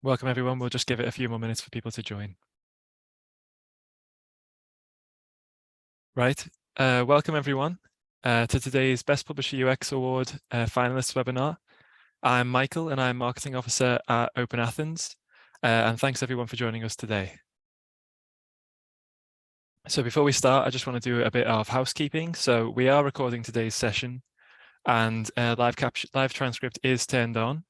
Welcome everyone. We'll just give it a few more minutes for people to join. Right, welcome everyone to today's Best Publisher UX Award finalists webinar. I'm Michael and I'm Marketing Officer at Open Athens, and thanks everyone for joining us today. So before we start, I just want to do a bit of housekeeping. So we are recording today's session and live transcript is turned on.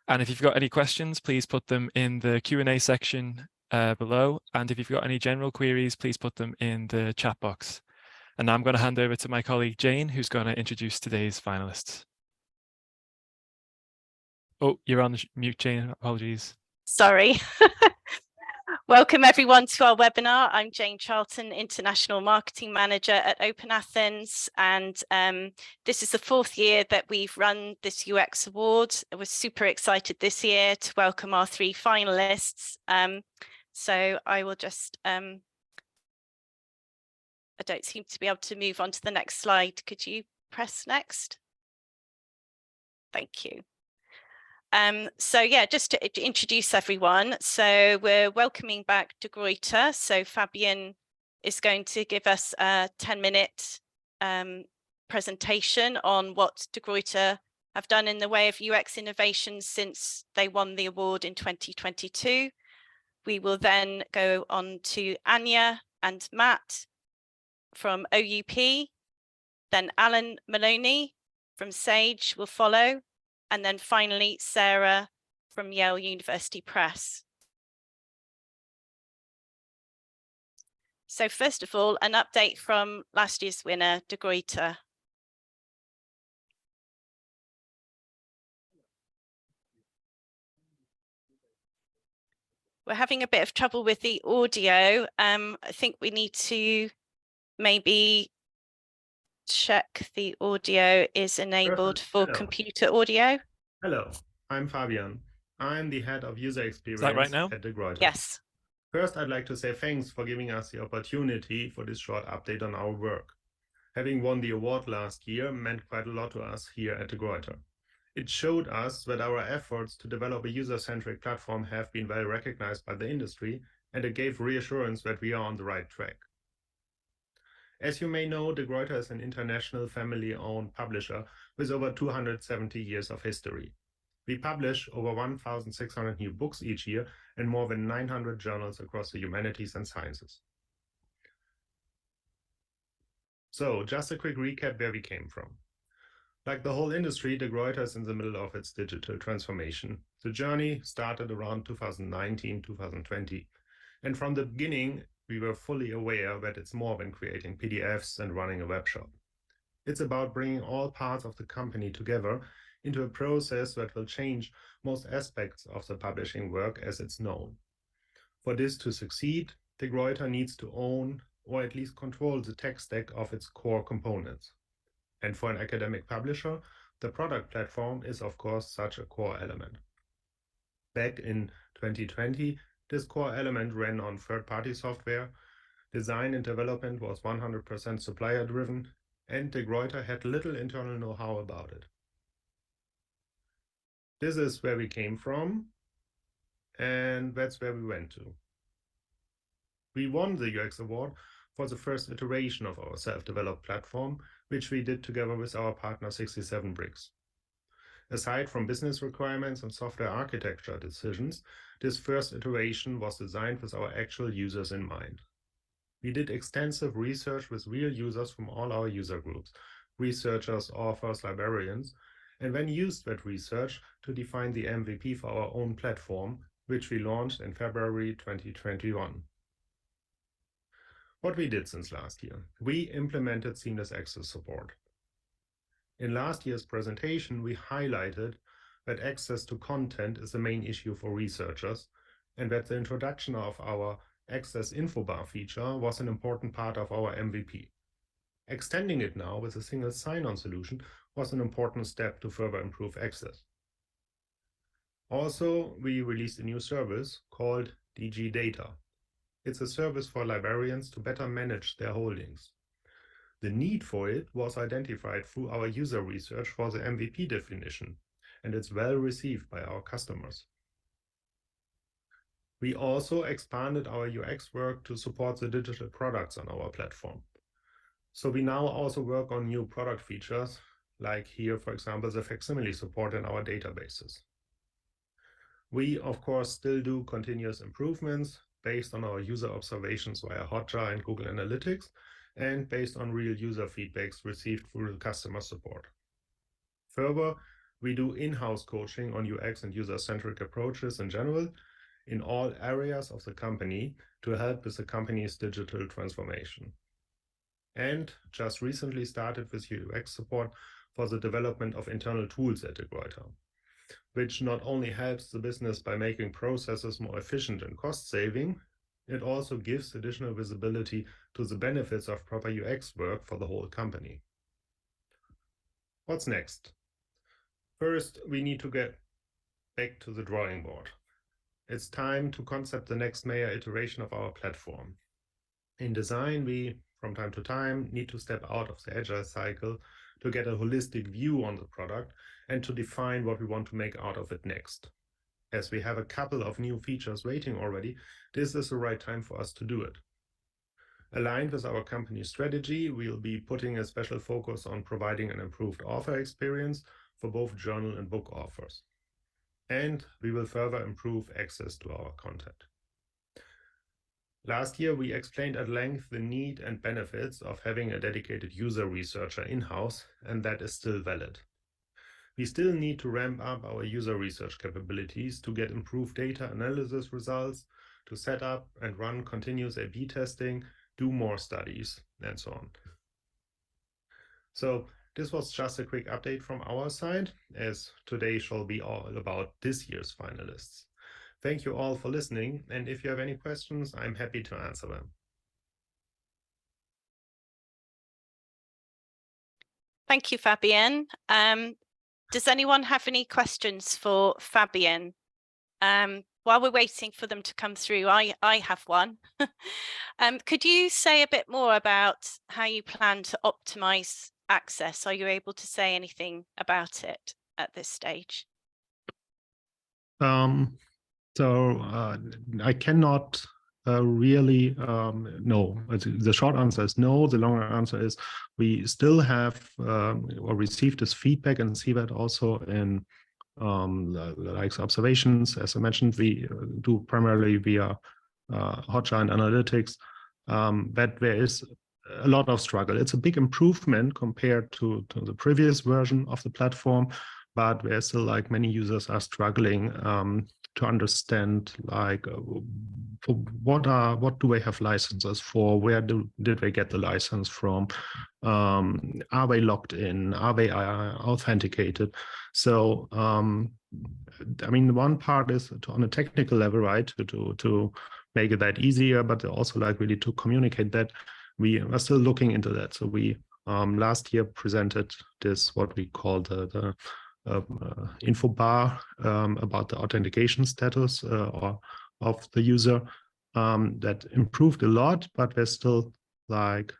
And if you've got any questions, please put them in the Q&A section below. And if you've got any general queries, please put them in the chat box. And now I'm going to hand over to my colleague Jane, who's going to introduce today's finalists. Oh, you're on mute, Jane. Apologies. Sorry. Welcome everyone to our webinar. I'm Jane Charlton, International Marketing Manager at Open Athens, and this is the fourth year that we've run this UX award. We're super excited this year to welcome our three finalists. So I will just, I don't seem to be able to move on to the next slide. Could you press next? Thank you. So yeah, just to introduce everyone. So we're welcoming back De Gruyter. So Fabian is going to give us a 10-minute presentation on what De Gruyter have done in the way of UX innovation since they won the award in 2022. We will then go on to Anya and Matt from OUP. Then Alan Maloney from Sage will follow. And then finally, Sarah from Yale University Press. So first of all, an update from last year's winner, De Gruyter. We're having a bit of trouble with the audio. I think we need to maybe check the audio is enabled for computer audio. Hello, I'm Fabian. I'm the head of user experience right now? at De Gruyter. Yes. First, I'd like to say thanks for giving us the opportunity for this short update on our work. Having won the award last year meant quite a lot to us here at De Gruyter. It showed us that our efforts to develop a user-centric platform have been well recognized by the industry, and it gave reassurance that we are on the right track. As you may know, De Gruyter is an international family-owned publisher with over 270 years of history. We publish over 1,600 new books each year and more than 900 journals across the humanities and sciences. So, just a quick recap where we came from. Like the whole industry, De Gruyter is in the middle of its digital transformation. The journey started around 2019-2020, and from the beginning, we were fully aware that it's more than creating PDFs and running a web shop. It's about bringing all parts of the company together into a process that will change most aspects of the publishing work as it's known. For this to succeed, De Gruyter needs to own or at least control the tech stack of its core components. And for an academic publisher, the product platform is of course such a core element. Back in 2020, this core element ran on third-party software, design and development was 100% supplier-driven, and De Gruyter had little internal know-how about it. This is where we came from, and that's where we went to. We won the UX award for the first iteration of our self-developed platform, which we did together with our partner 67 Bricks. Aside from business requirements and software architecture decisions, this first iteration was designed with our actual users in mind. We did extensive research with real users from all our user groups, researchers, authors, librarians, and then used that research to define the MVP for our own platform, which we launched in February 2021. What we did since last year: we implemented seamless access support. In last year's presentation, we highlighted that access to content is the main issue for researchers, and that the introduction of our Access Info Bar feature was an important part of our MVP. Extending it now with a single sign-on solution was an important step to further improve access. Also, we released a new service called DG Data. It's a service for librarians to better manage their holdings. The need for it was identified through our user research for the MVP definition, and it's well received by our customers. We also expanded our UX work to support the digital products on our platform. So we now also work on new product features, like here, for example, the facsimile support in our databases. We, of course, still do continuous improvements based on our user observations via Hotjar and Google Analytics, and based on real user feedbacks received through customer support. Further, we do in-house coaching on UX and user-centric approaches in general in all areas of the company to help with the company's digital transformation. And just recently started with UX support for the development of internal tools at Gruyter, which not only helps the business by making processes more efficient and cost-saving, it also gives additional visibility to the benefits of proper UX work for the whole company. What's next? First, we need to get back to the drawing board. It's time to concept the next major iteration of our platform. In design, we, from time to time, need to step out of the agile cycle to get a holistic view on the product and to define what we want to make out of it next. As we have a couple of new features waiting already, this is the right time for us to do it. Aligned with our company strategy, we'll be putting a special focus on providing an improved author experience for both journal and book authors. And we will further improve access to our content. Last year, we explained at length the need and benefits of having a dedicated user researcher in-house, and that is still valid. We still need to ramp up our user research capabilities to get improved data analysis results, to set up and run continuous A/B testing, do more studies, and so on. So this was just a quick update from our side, as today shall be all about this year's finalists. Thank you all for listening, and if you have any questions, I'm happy to answer them. Thank you, Fabian. Does anyone have any questions for Fabian? While we're waiting for them to come through, I have one. Could you say a bit more about how you plan to optimize access? Are you able to say anything about it at this stage? I cannot really no. The short answer is no. The longer answer is we still have or received this feedback and see that also in like observations. As I mentioned, we do primarily via Hotjar and Analytics, that there is a lot of struggle. It's a big improvement compared to the previous version of the platform, but there's still like many users are struggling to understand like what do they have licenses for, where did they get the license from, are they logged in, are they authenticated. So I mean, one part is on a technical level, right, to make it that easier, but also like really to communicate that. We are still looking into that. So we last year presented this, what we call the info bar about the authentication status or of the user. That improved a lot, but there's still like,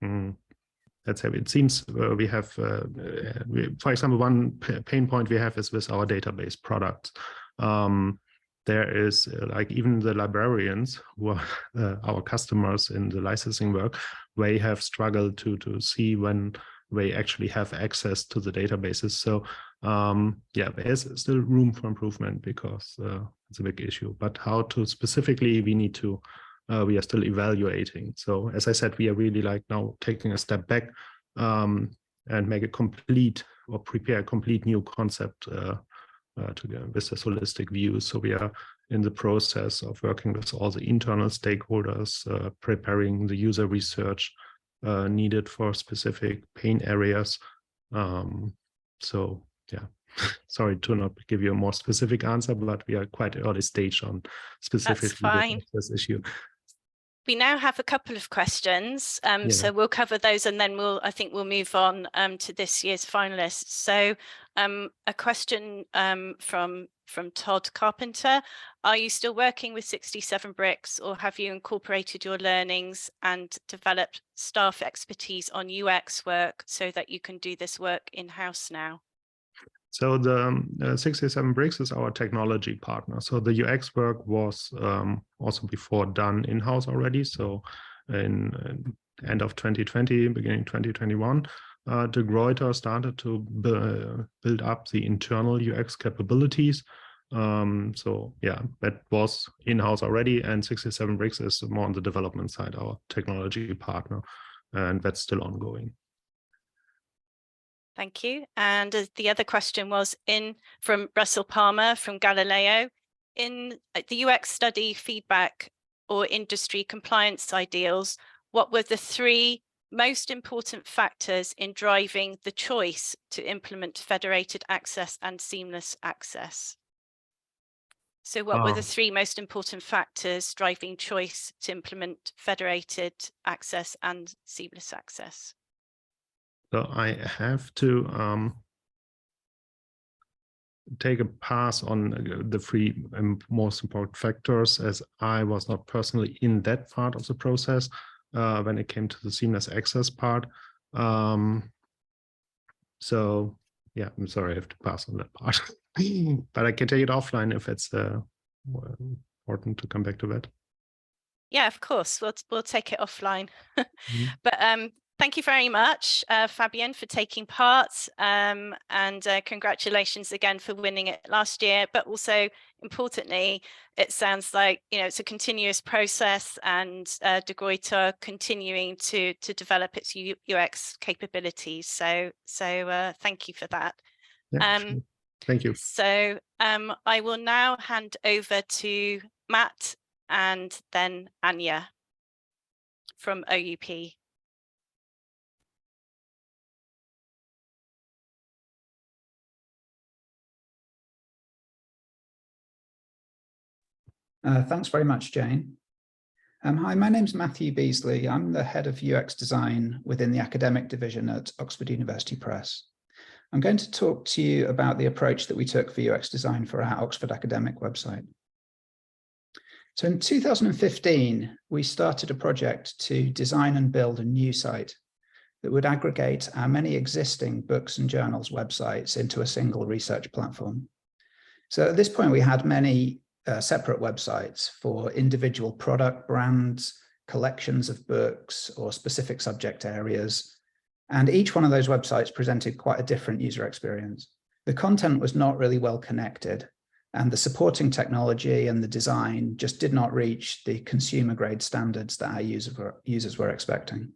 let's say, it seems we have, for example, one pain point we have is with our database products. There is like even the librarians who are our customers in the licensing work, they have struggled to see when they actually have access to the databases. So yeah, there's still room for improvement because it's a big issue. But how to specifically, we need to, we are still evaluating. So as I said, we are really like now taking a step back and make a complete or prepare a complete new concept to go with this holistic view. So we are in the process of working with all the internal stakeholders, preparing the user research needed for specific pain areas. So yeah, sorry to not give you a more specific answer, but we are quite early stage on specifically this issue. We now have a couple of questions, so we'll cover those, and then I think we'll move on to this year's finalists. So a question from Todd Carpenter: are you still working with 67 Bricks, or have you incorporated your learnings and developed staff expertise on UX work so that you can do this work in-house now? So the 67 Bricks is our technology partner. So the UX work was also before done in-house already. So in end of 2020, beginning 2021, de Gruyter started to build up the internal UX capabilities. So yeah, that was in-house already, and 67 Bricks is more on the development side, our technology partner, and that's still ongoing. Thank you. And the other question was from Russell Palmer from Galileo. In the UX study feedback or industry compliance ideals, what were the 3 most important factors in driving the choice to implement federated access and seamless access? So what were the 3 most important factors driving choice to implement federated access and seamless access? So I have to take a pass on the 3 most important factors, as I was not personally in that part of the process when it came to the seamless access part. So yeah, I'm sorry, I have to pass on that part. But I can take it offline if it's important to come back to that. Yeah, of course. We'll take it offline. But thank you very much, Fabian, for taking part, and congratulations again for winning it last year. But also, importantly, it sounds like it's a continuous process, and de Gruyter continuing to develop its UX capabilities. So thank you for that. Yeah, sure. Thank you. So I will now hand over to Matt and then Anya from OUP. Thanks very much, Jane. Hi, my name's Matthew Beasley. I'm the head of UX design within the academic division at Oxford University Press. I'm going to talk to you about the approach that we took for UX design for our Oxford academic website. So in 2015, we started a project to design and build a new site that would aggregate our many existing books and journals websites into a single research platform. So at this point, we had many separate websites for individual product brands, collections of books, or specific subject areas. And each one of those websites presented quite a different user experience. The content was not really well connected, and the supporting technology and the design just did not reach the consumer grade standards that our users were expecting.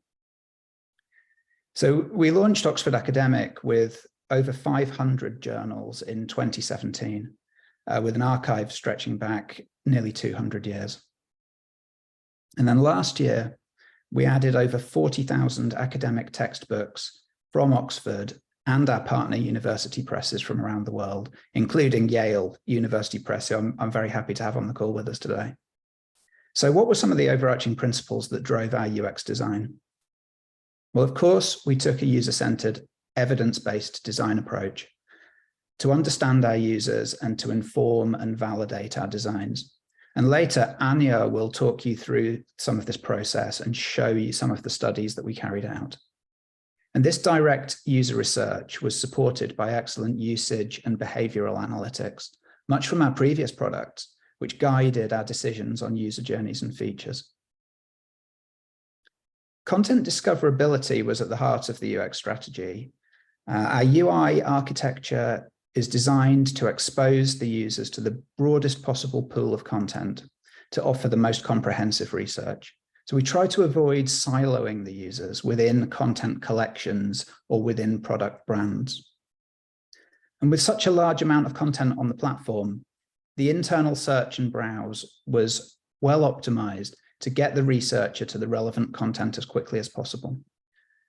So we launched Oxford Academic with over 500 journals in 2017. With an archive stretching back nearly 200 years. And then last year, we added over 40,000 academic textbooks from Oxford and our partner university presses from around the world, including Yale University Press, who I'm very happy to have on the call with us today. So what were some of the overarching principles that drove our UX design? Well, of course, we took a user-centered, evidence-based design approach to understand our users and to inform and validate our designs. And later, Anya will talk you through some of this process and show you some of the studies that we carried out. And this direct user research was supported by excellent usage and behavioral analytics, much from our previous products, which guided our decisions on user journeys and features. Content discoverability was at the heart of the UX strategy. Our UI architecture is designed to expose the users to the broadest possible pool of content to offer the most comprehensive research. So we try to avoid siloing the users within content collections or within product brands. And with such a large amount of content on the platform, the internal search and browse was well optimized to get the researcher to the relevant content as quickly as possible.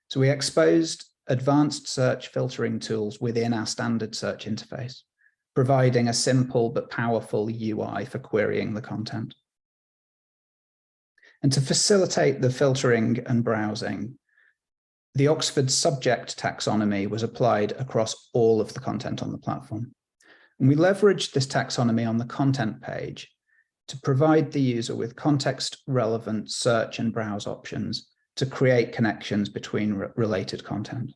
So we exposed advanced search filtering tools within our standard search interface, providing a simple but powerful UI for querying the content. And to facilitate the filtering and browsing, the Oxford subject taxonomy was applied across all of the content on the platform. And we leveraged this taxonomy on the content page to provide the user with context-relevant search and browse options to create connections between related content.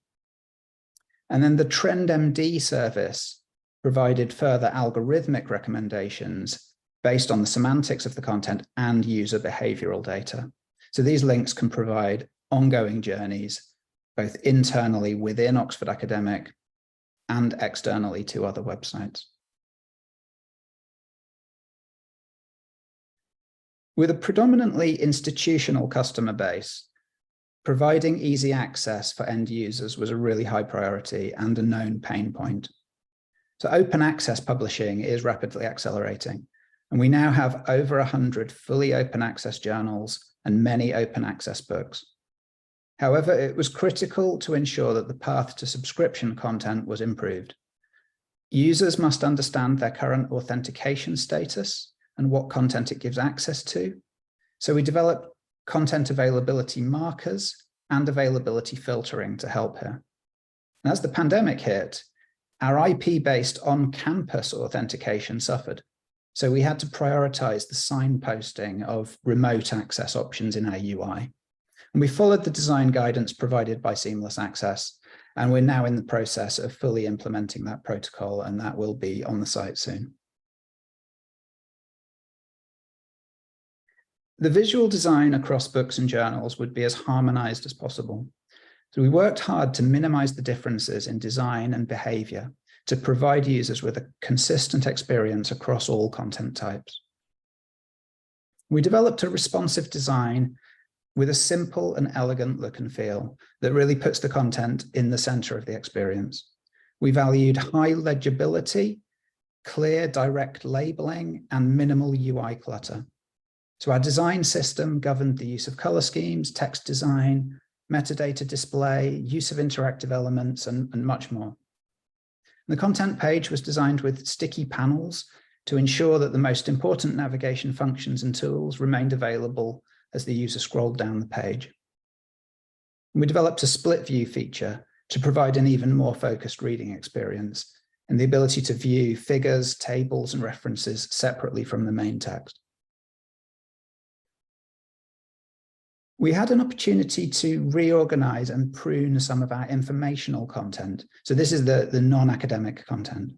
And then the TrendMD service provided further algorithmic recommendations based on the semantics of the content and user behavioral data. So these links can provide ongoing journeys, both internally within Oxford Academic and externally to other websites. With a predominantly institutional customer base, providing easy access for end users was a really high priority and a known pain point. So open access publishing is rapidly accelerating, and we now have over 100 fully open access journals and many open access books. However, it was critical to ensure that the path to subscription content was improved. Users must understand their current authentication status and what content it gives access to. So we developed content availability markers and availability filtering to help here. And as the pandemic hit, our IP-based on-campus authentication suffered. So we had to prioritize the signposting of remote access options in our UI. And we followed the design guidance provided by Seamless Access, and we're now in the process of fully implementing that protocol, and that will be on the site soon. The visual design across books and journals would be as harmonized as possible. So we worked hard to minimize the differences in design and behavior to provide users with a consistent experience across all content types. We developed a responsive design with a simple and elegant look and feel that really puts the content in the center of the experience. We valued high legibility, clear direct labeling, and minimal UI clutter. So our design system governed the use of color schemes, text design, metadata display, use of interactive elements, and much more. The content page was designed with sticky panels to ensure that the most important navigation functions and tools remained available as the user scrolled down the page. And we developed a split view feature to provide an even more focused reading experience and the ability to view figures, tables, and references separately from the main text. We had an opportunity to reorganize and prune some of our informational content. So this is the non-academic content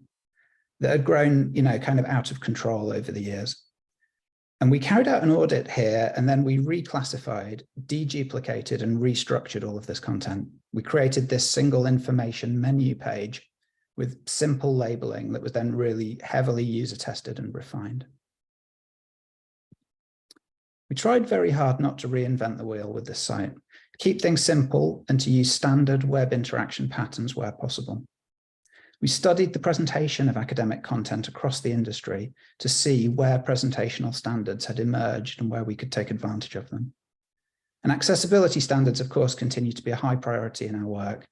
that had grown, kind of out of control over the years. And we carried out an audit here, and then we reclassified, deduplicated, and restructured all of this content. We created this single information menu page with simple labeling that was then really heavily user tested and refined. We tried very hard not to reinvent the wheel with this site, to keep things simple and to use standard web interaction patterns where possible. We studied the presentation of academic content across the industry to see where presentational standards had emerged and where we could take advantage of them. And accessibility standards, of course, continue to be a high priority in our work.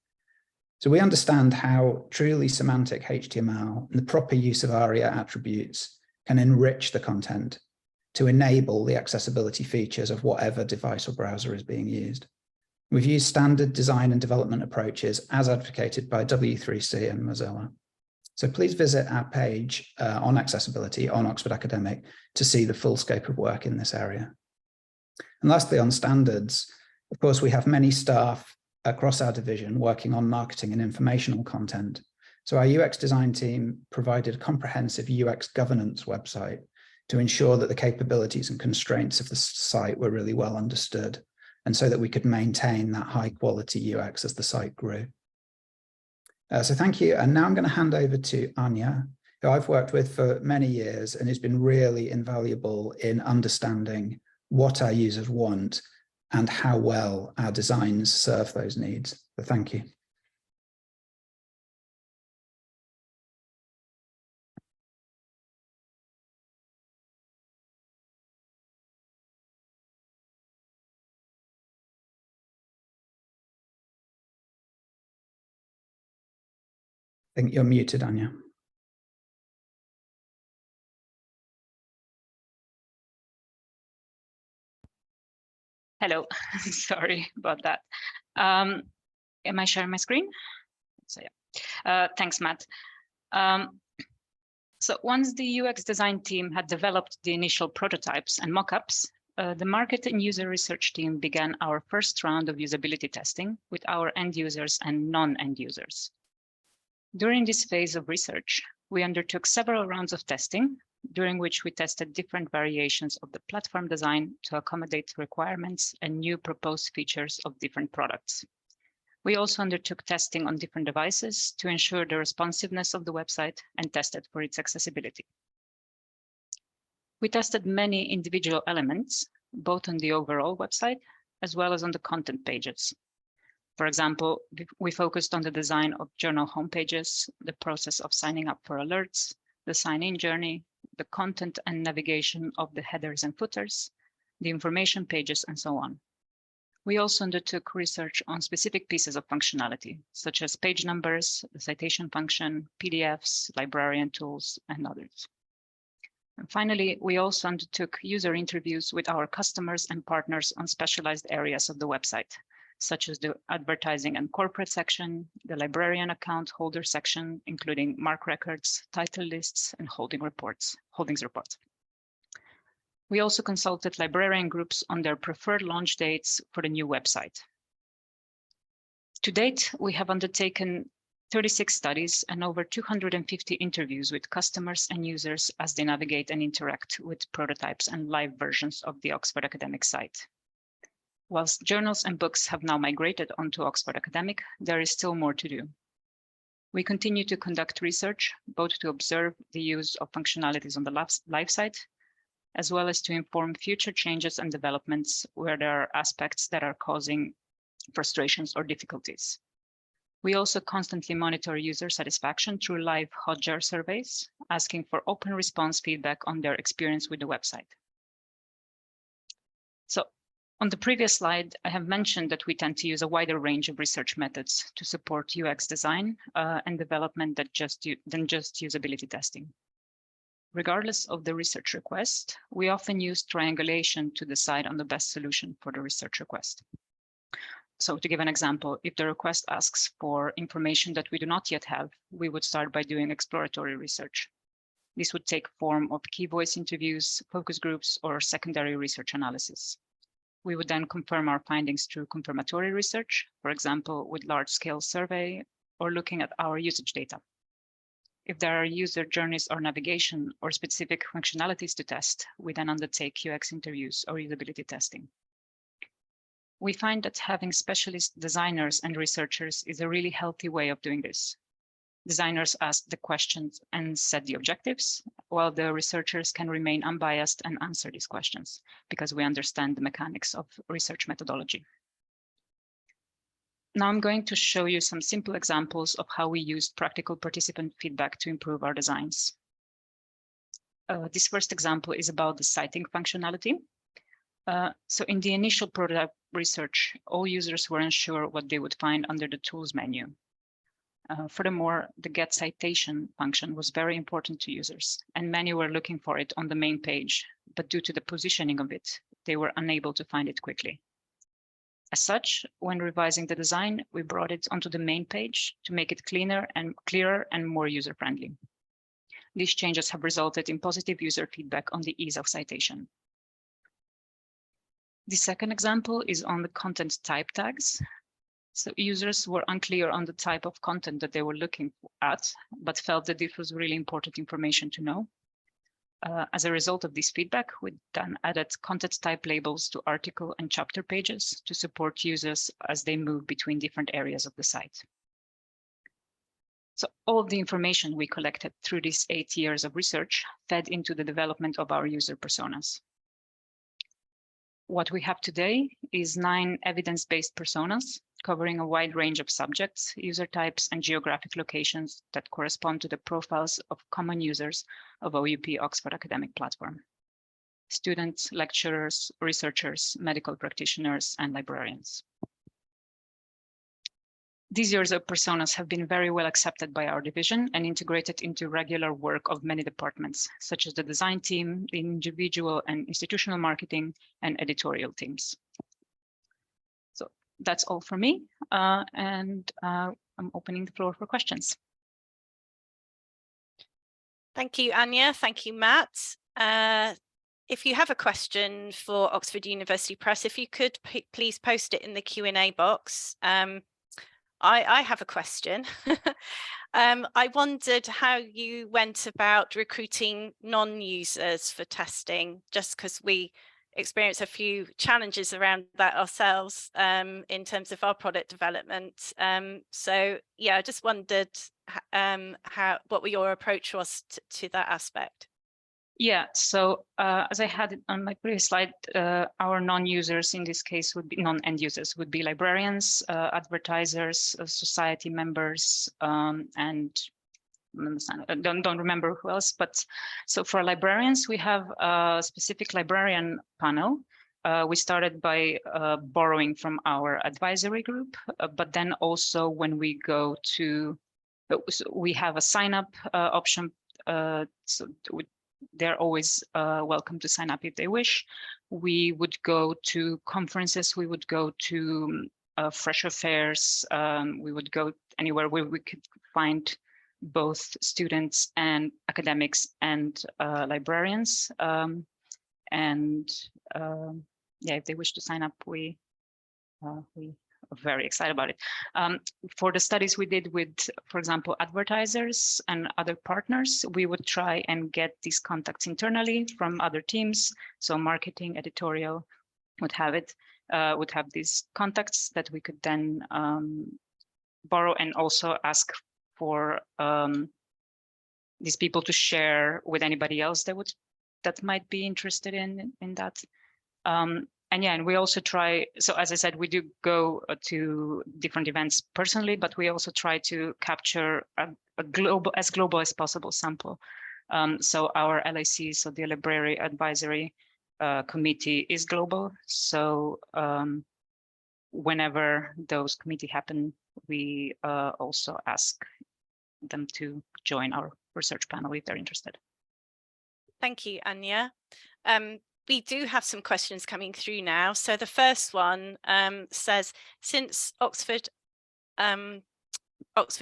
So we understand how truly semantic HTML and the proper use of ARIA attributes can enrich the content to enable the accessibility features of whatever device or browser is being used. We've used standard design and development approaches as advocated by W3C and Mozilla. So please visit our page on accessibility on Oxford Academic to see the full scope of work in this area. And lastly, on standards, of course, we have many staff across our division working on marketing and informational content. So our UX design team provided a comprehensive UX governance website to ensure that the capabilities and constraints of the site were really well understood, and so that we could maintain that high quality UX as the site grew. So thank you. And now I'm going to hand over to Anya, who I've worked with for many years and has been really invaluable in understanding what our users want and how well our designs serve those needs. So thank you. I think you're muted, Anya. Hello, sorry about that. Am I sharing my screen? So yeah, thanks, Matt. So once the UX design team had developed the initial prototypes and mockups, the market and user research team began our first round of usability testing with our end users and non-end users. During this phase of research, We undertook several rounds of testing, during which we tested different variations of the platform design to accommodate requirements and new proposed features of different products. We also undertook testing on different devices to ensure the responsiveness of the website and tested for its accessibility. We tested many individual elements, both on the overall website as well as on the content pages. For example, we focused on the design of journal homepages, the process of signing up for alerts, the sign-in journey, the content and navigation of the headers and footers, the information pages, and so on. We also undertook research on specific pieces of functionality, such as page numbers, the citation function, PDFs, librarian tools, and others. And finally, we also undertook user interviews with our customers and partners on specialized areas of the website, such as the advertising and corporate section, the librarian account holder section, including MARC records, title lists, and holdings reports. We also consulted librarian groups on their preferred launch dates for the new website. To date, we have undertaken 36 studies and over 250 interviews with customers and users as they navigate and interact with prototypes and live versions of the Oxford Academic site. Whilst journals and books have now migrated onto Oxford Academic, there is still more to do. We continue to conduct research, both to observe the use of functionalities on the live site, as well as to inform future changes and developments where there are aspects that are causing frustrations or difficulties. We also constantly monitor user satisfaction through live Hotjar surveys, asking for open response feedback on their experience with the website. So on the previous slide, I have mentioned that we tend to use a wider range of research methods to support UX design and development than just usability testing. Regardless of the research request, we often use triangulation to decide on the best solution for the research request. So to give an example, if the request asks for information that we do not yet have, we would start by doing exploratory research. This would take form of key voice interviews, focus groups, or secondary research analysis. We would then confirm our findings through confirmatory research, for example, with large-scale survey or looking at our usage data. If there are user journeys or navigation or specific functionalities to test, we then undertake UX interviews or usability testing. We find that having specialist designers and researchers is a really healthy way of doing this. Designers ask the questions and set the objectives, while the researchers can remain unbiased and answer these questions because we understand the mechanics of research methodology. Now I'm going to show you some simple examples of how we used practical participant feedback to improve our designs. This first example is about the citing functionality. So in the initial prototype research, all users were unsure what they would find under the tools menu. Furthermore, the get citation function was very important to users, and many were looking for it on the main page, but due to the positioning of it, they were unable to find it quickly. As such, when revising the design, we brought it onto the main page to make it clearer and more user-friendly. These changes have resulted in positive user feedback on the ease of citation. The second example is on the content type tags. So users were unclear on the type of content that they were looking at, but felt that this was really important information to know. As a result of this feedback, we then added content type labels to article and chapter pages to support users as they move between different areas of the site. So all of the information we collected through these 8 years of research fed into the development of our user personas. What we have today is 9 evidence-based personas covering a wide range of subjects, user types, and geographic locations that correspond to the profiles of common users of OUP Oxford Academic Platform: students, lecturers, researchers, medical practitioners, and librarians. These years of personas have been very well accepted by our division and integrated into regular work of many departments, such as the design team, the individual and institutional marketing, and editorial teams. So that's all for me, and I'm opening the floor for questions. Thank you, Anya. Thank you, Matt. If you have a question for Oxford University Press, if you could please post it in the Q&A box. I have a question. I wondered how you went about recruiting non-users for testing, just because we experience a few challenges around that ourselves in terms of our product development. So yeah, I just wondered what your approach was to that aspect. Yeah, so as I had on my previous slide, our non-users in this case would be non-end users, would be librarians, advertisers, society members, and don't remember who else. But so for librarians, we have a specific librarian panel. We started by borrowing from our advisory group, but then also when we go to, so we have a sign-up option. They're always welcome to sign up if they wish. We would go to conferences, we would go to Fresh Affairs, we would go anywhere where we could find both students and academics and librarians. Yeah, if they wish to sign up, we are very excited about it. For the studies we did with, for example, advertisers and other partners, we would try and get these contacts internally from other teams. So marketing, editorial would have these contacts that we could then borrow, and also ask for these people to share with anybody else that might be interested in that. And yeah, and we also try, so as I said, we do go to different events personally, but we also try to capture a global as possible sample. So our LAC, so the Library Advisory Committee, is global. So whenever those committees happen, we also ask them to join our research panel if they're interested. Thank you, Anya. We do have some questions coming through now. So the first one says, since Oxford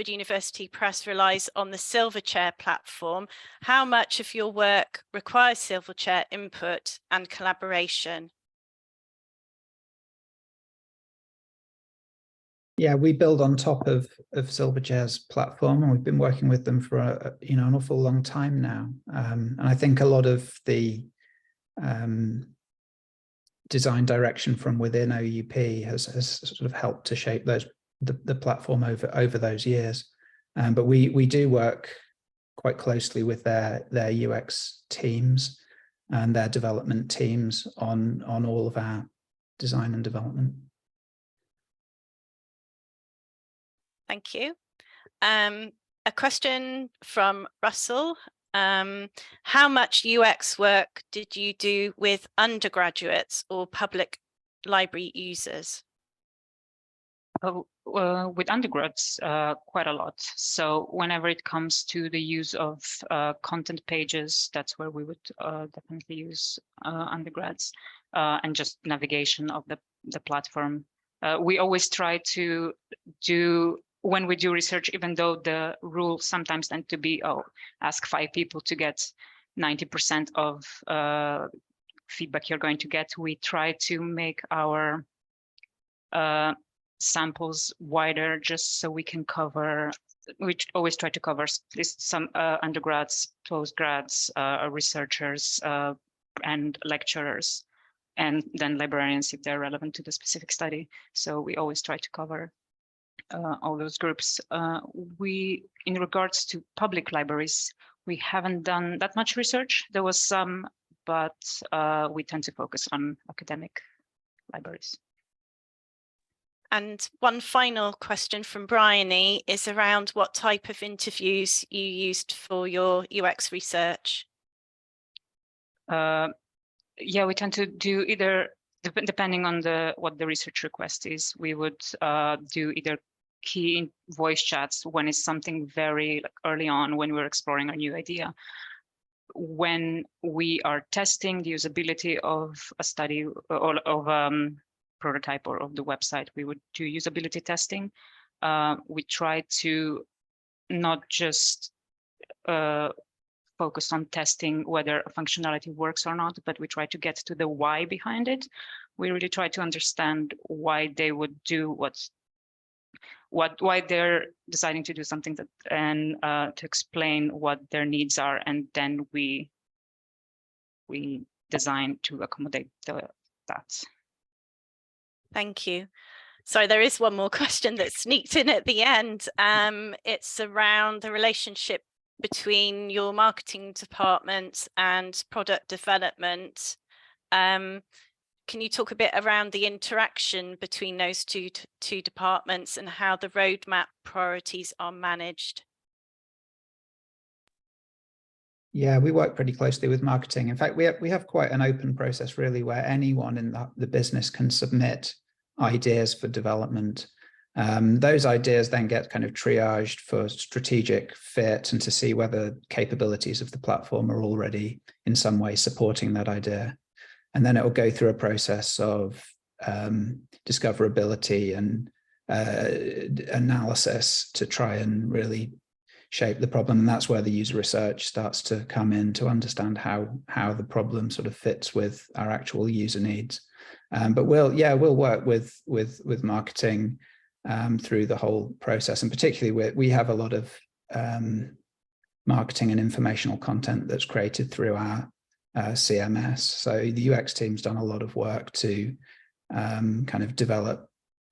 University Press relies on the Silverchair platform, how much of your work requires Silverchair input and collaboration? Yeah, we build on top of Silverchair's platform, and we've been working with them for an awful long time now. And I think a lot of the design direction from within OUP has sort of helped to shape the platform over those years. But we do work quite closely with their UX teams and their development teams on all of our design and development. Thank you. A question from Russell. How much UX work did you do with undergraduates or public library users? With undergrads, quite a lot. So whenever it comes to the use of content pages, that's where we would definitely use undergrads, and just navigation of the platform. We always try to do, when we do research, even though the rules sometimes tend to be, ask 5 people to get 90% of feedback you're going to get, we try to make our samples wider, just so we can cover, we always try to cover some undergrads, postgrads, researchers, and lecturers, and then librarians if they're relevant to the specific study. So we always try to cover all those groups. In regards to public libraries, we haven't done that much research. There was some, but we tend to focus on academic libraries. And one final question from Bryony is around what type of interviews you used for your UX research. Yeah, we tend to do either, depending on what the research request is, we would do either key voice chats when it's something very early on, when we're exploring a new idea. When we are testing the usability of a study or of prototype or of the website, we would do usability testing. We try to not just focus on testing whether a functionality works or not, but we try to get to the why behind it. We really try to understand why they would do why they're deciding to do something, that, and to explain what their needs are, and then we design to accommodate that. Thank you. So there is one more question that sneaked in at the end. It's around the relationship between your marketing department and product development. Can you talk a bit around the interaction between those two departments and how the roadmap priorities are managed? Yeah, we work pretty closely with marketing. In fact, we have quite an open process, really, where anyone in the business can submit ideas for development. Those ideas then get kind of triaged for strategic fit and to see whether capabilities of the platform are already in some way supporting that idea. And then it will go through a process of discoverability and analysis to try and really shape the problem. And that's where the user research starts to come in to understand how the problem sort of fits with our actual user needs. But we'll work with marketing through the whole process. And particularly we have a lot of marketing and informational content that's created through our CMS. So the UX team's done a lot of work to kind of develop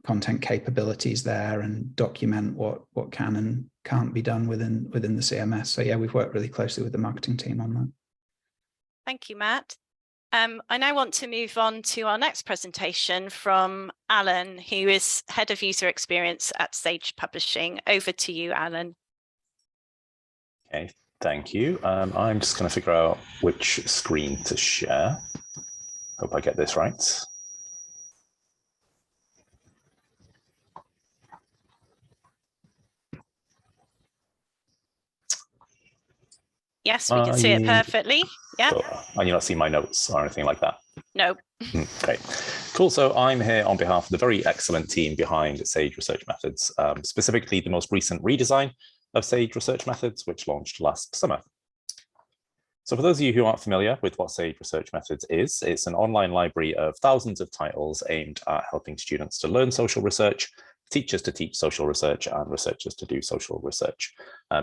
content capabilities there and document what can and can't be done within the CMS. So yeah, we've worked really closely with the marketing team on that. Thank you, Matt. I now want to move on to our next presentation from Alan, who is Head of User Experience at Sage Publishing. Over to you, Alan. Okay, thank you. I'm just going to figure out which screen to share. Hope I get this right. Yes, we can see it perfectly. Yeah. Cool. And you're not seeing my notes or anything like that? No. Okay, cool. So I'm here on behalf of the very excellent team behind Sage Research Methods, specifically the most recent redesign of Sage Research Methods, which launched last summer. So for those of you who aren't familiar with what Sage Research Methods is, it's an online library of thousands of titles aimed at helping students to learn social research, teachers to teach social research, and researchers to do social research.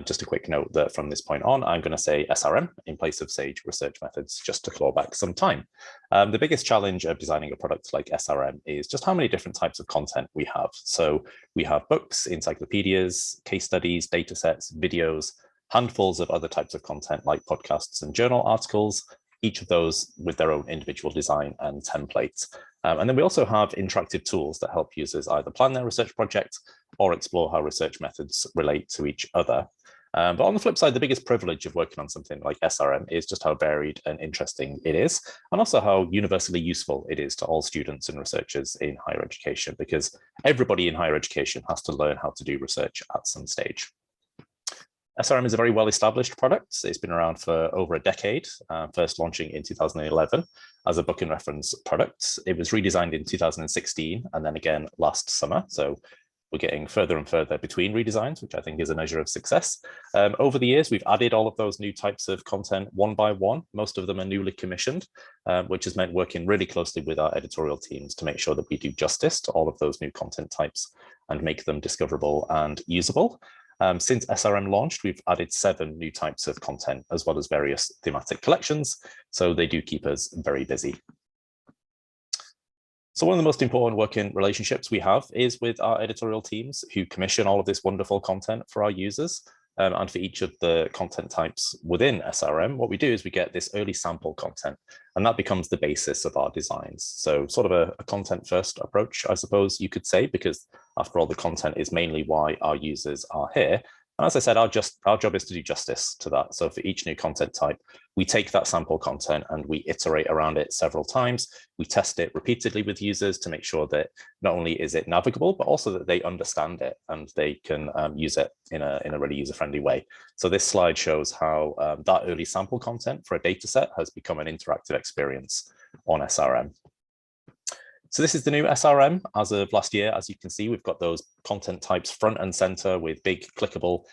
Just a quick note that from this point on, I'm going to say SRM in place of Sage Research Methods, just to claw back some time. The biggest challenge of designing a product like SRM is just how many different types of content we have. So we have books, encyclopedias, case studies, data sets, videos, handfuls of other types of content like podcasts and journal articles, each of those with their own individual design and templates. And then we also have interactive tools that help users either plan their research project or explore how research methods relate to each other. But on the flip side, the biggest privilege of working on something like SRM is just how varied and interesting it is, and also how universally useful it is to all students and researchers in higher education, because everybody in higher education has to learn how to do research at some stage. SRM is a very well-established product. It's been around for over a decade, first launching in 2011 as a book and reference product. It was redesigned in 2016 and then again last summer. So we're getting further and further between redesigns, which I think is a measure of success. Over the years, we've added all of those new types of content one by one. Most of them are newly commissioned, which has meant working really closely with our editorial teams to make sure that we do justice to all of those new content types and make them discoverable and usable. Since SRM launched, we've added 7 new types of content, as well as various thematic collections. So they do keep us very busy. So one of the most important working relationships we have is with our editorial teams who commission all of this wonderful content for our users. And for each of the content types within SRM, what we do is we get this early sample content, and that becomes the basis of our designs. So sort of a content first approach, I suppose you could say, because after all, the content is mainly why our users are here. And as I said, our job is to do justice to that. So for each new content type, we take that sample content and we iterate around it several times. We test it repeatedly with users to make sure that not only is it navigable, but also that they understand it and they can use it in a really user-friendly way. So this slide shows how that early sample content for a data set has become an interactive experience on SRM. So this is the new SRM as of last year. As you can see, we've got those content types front and center with big clickable,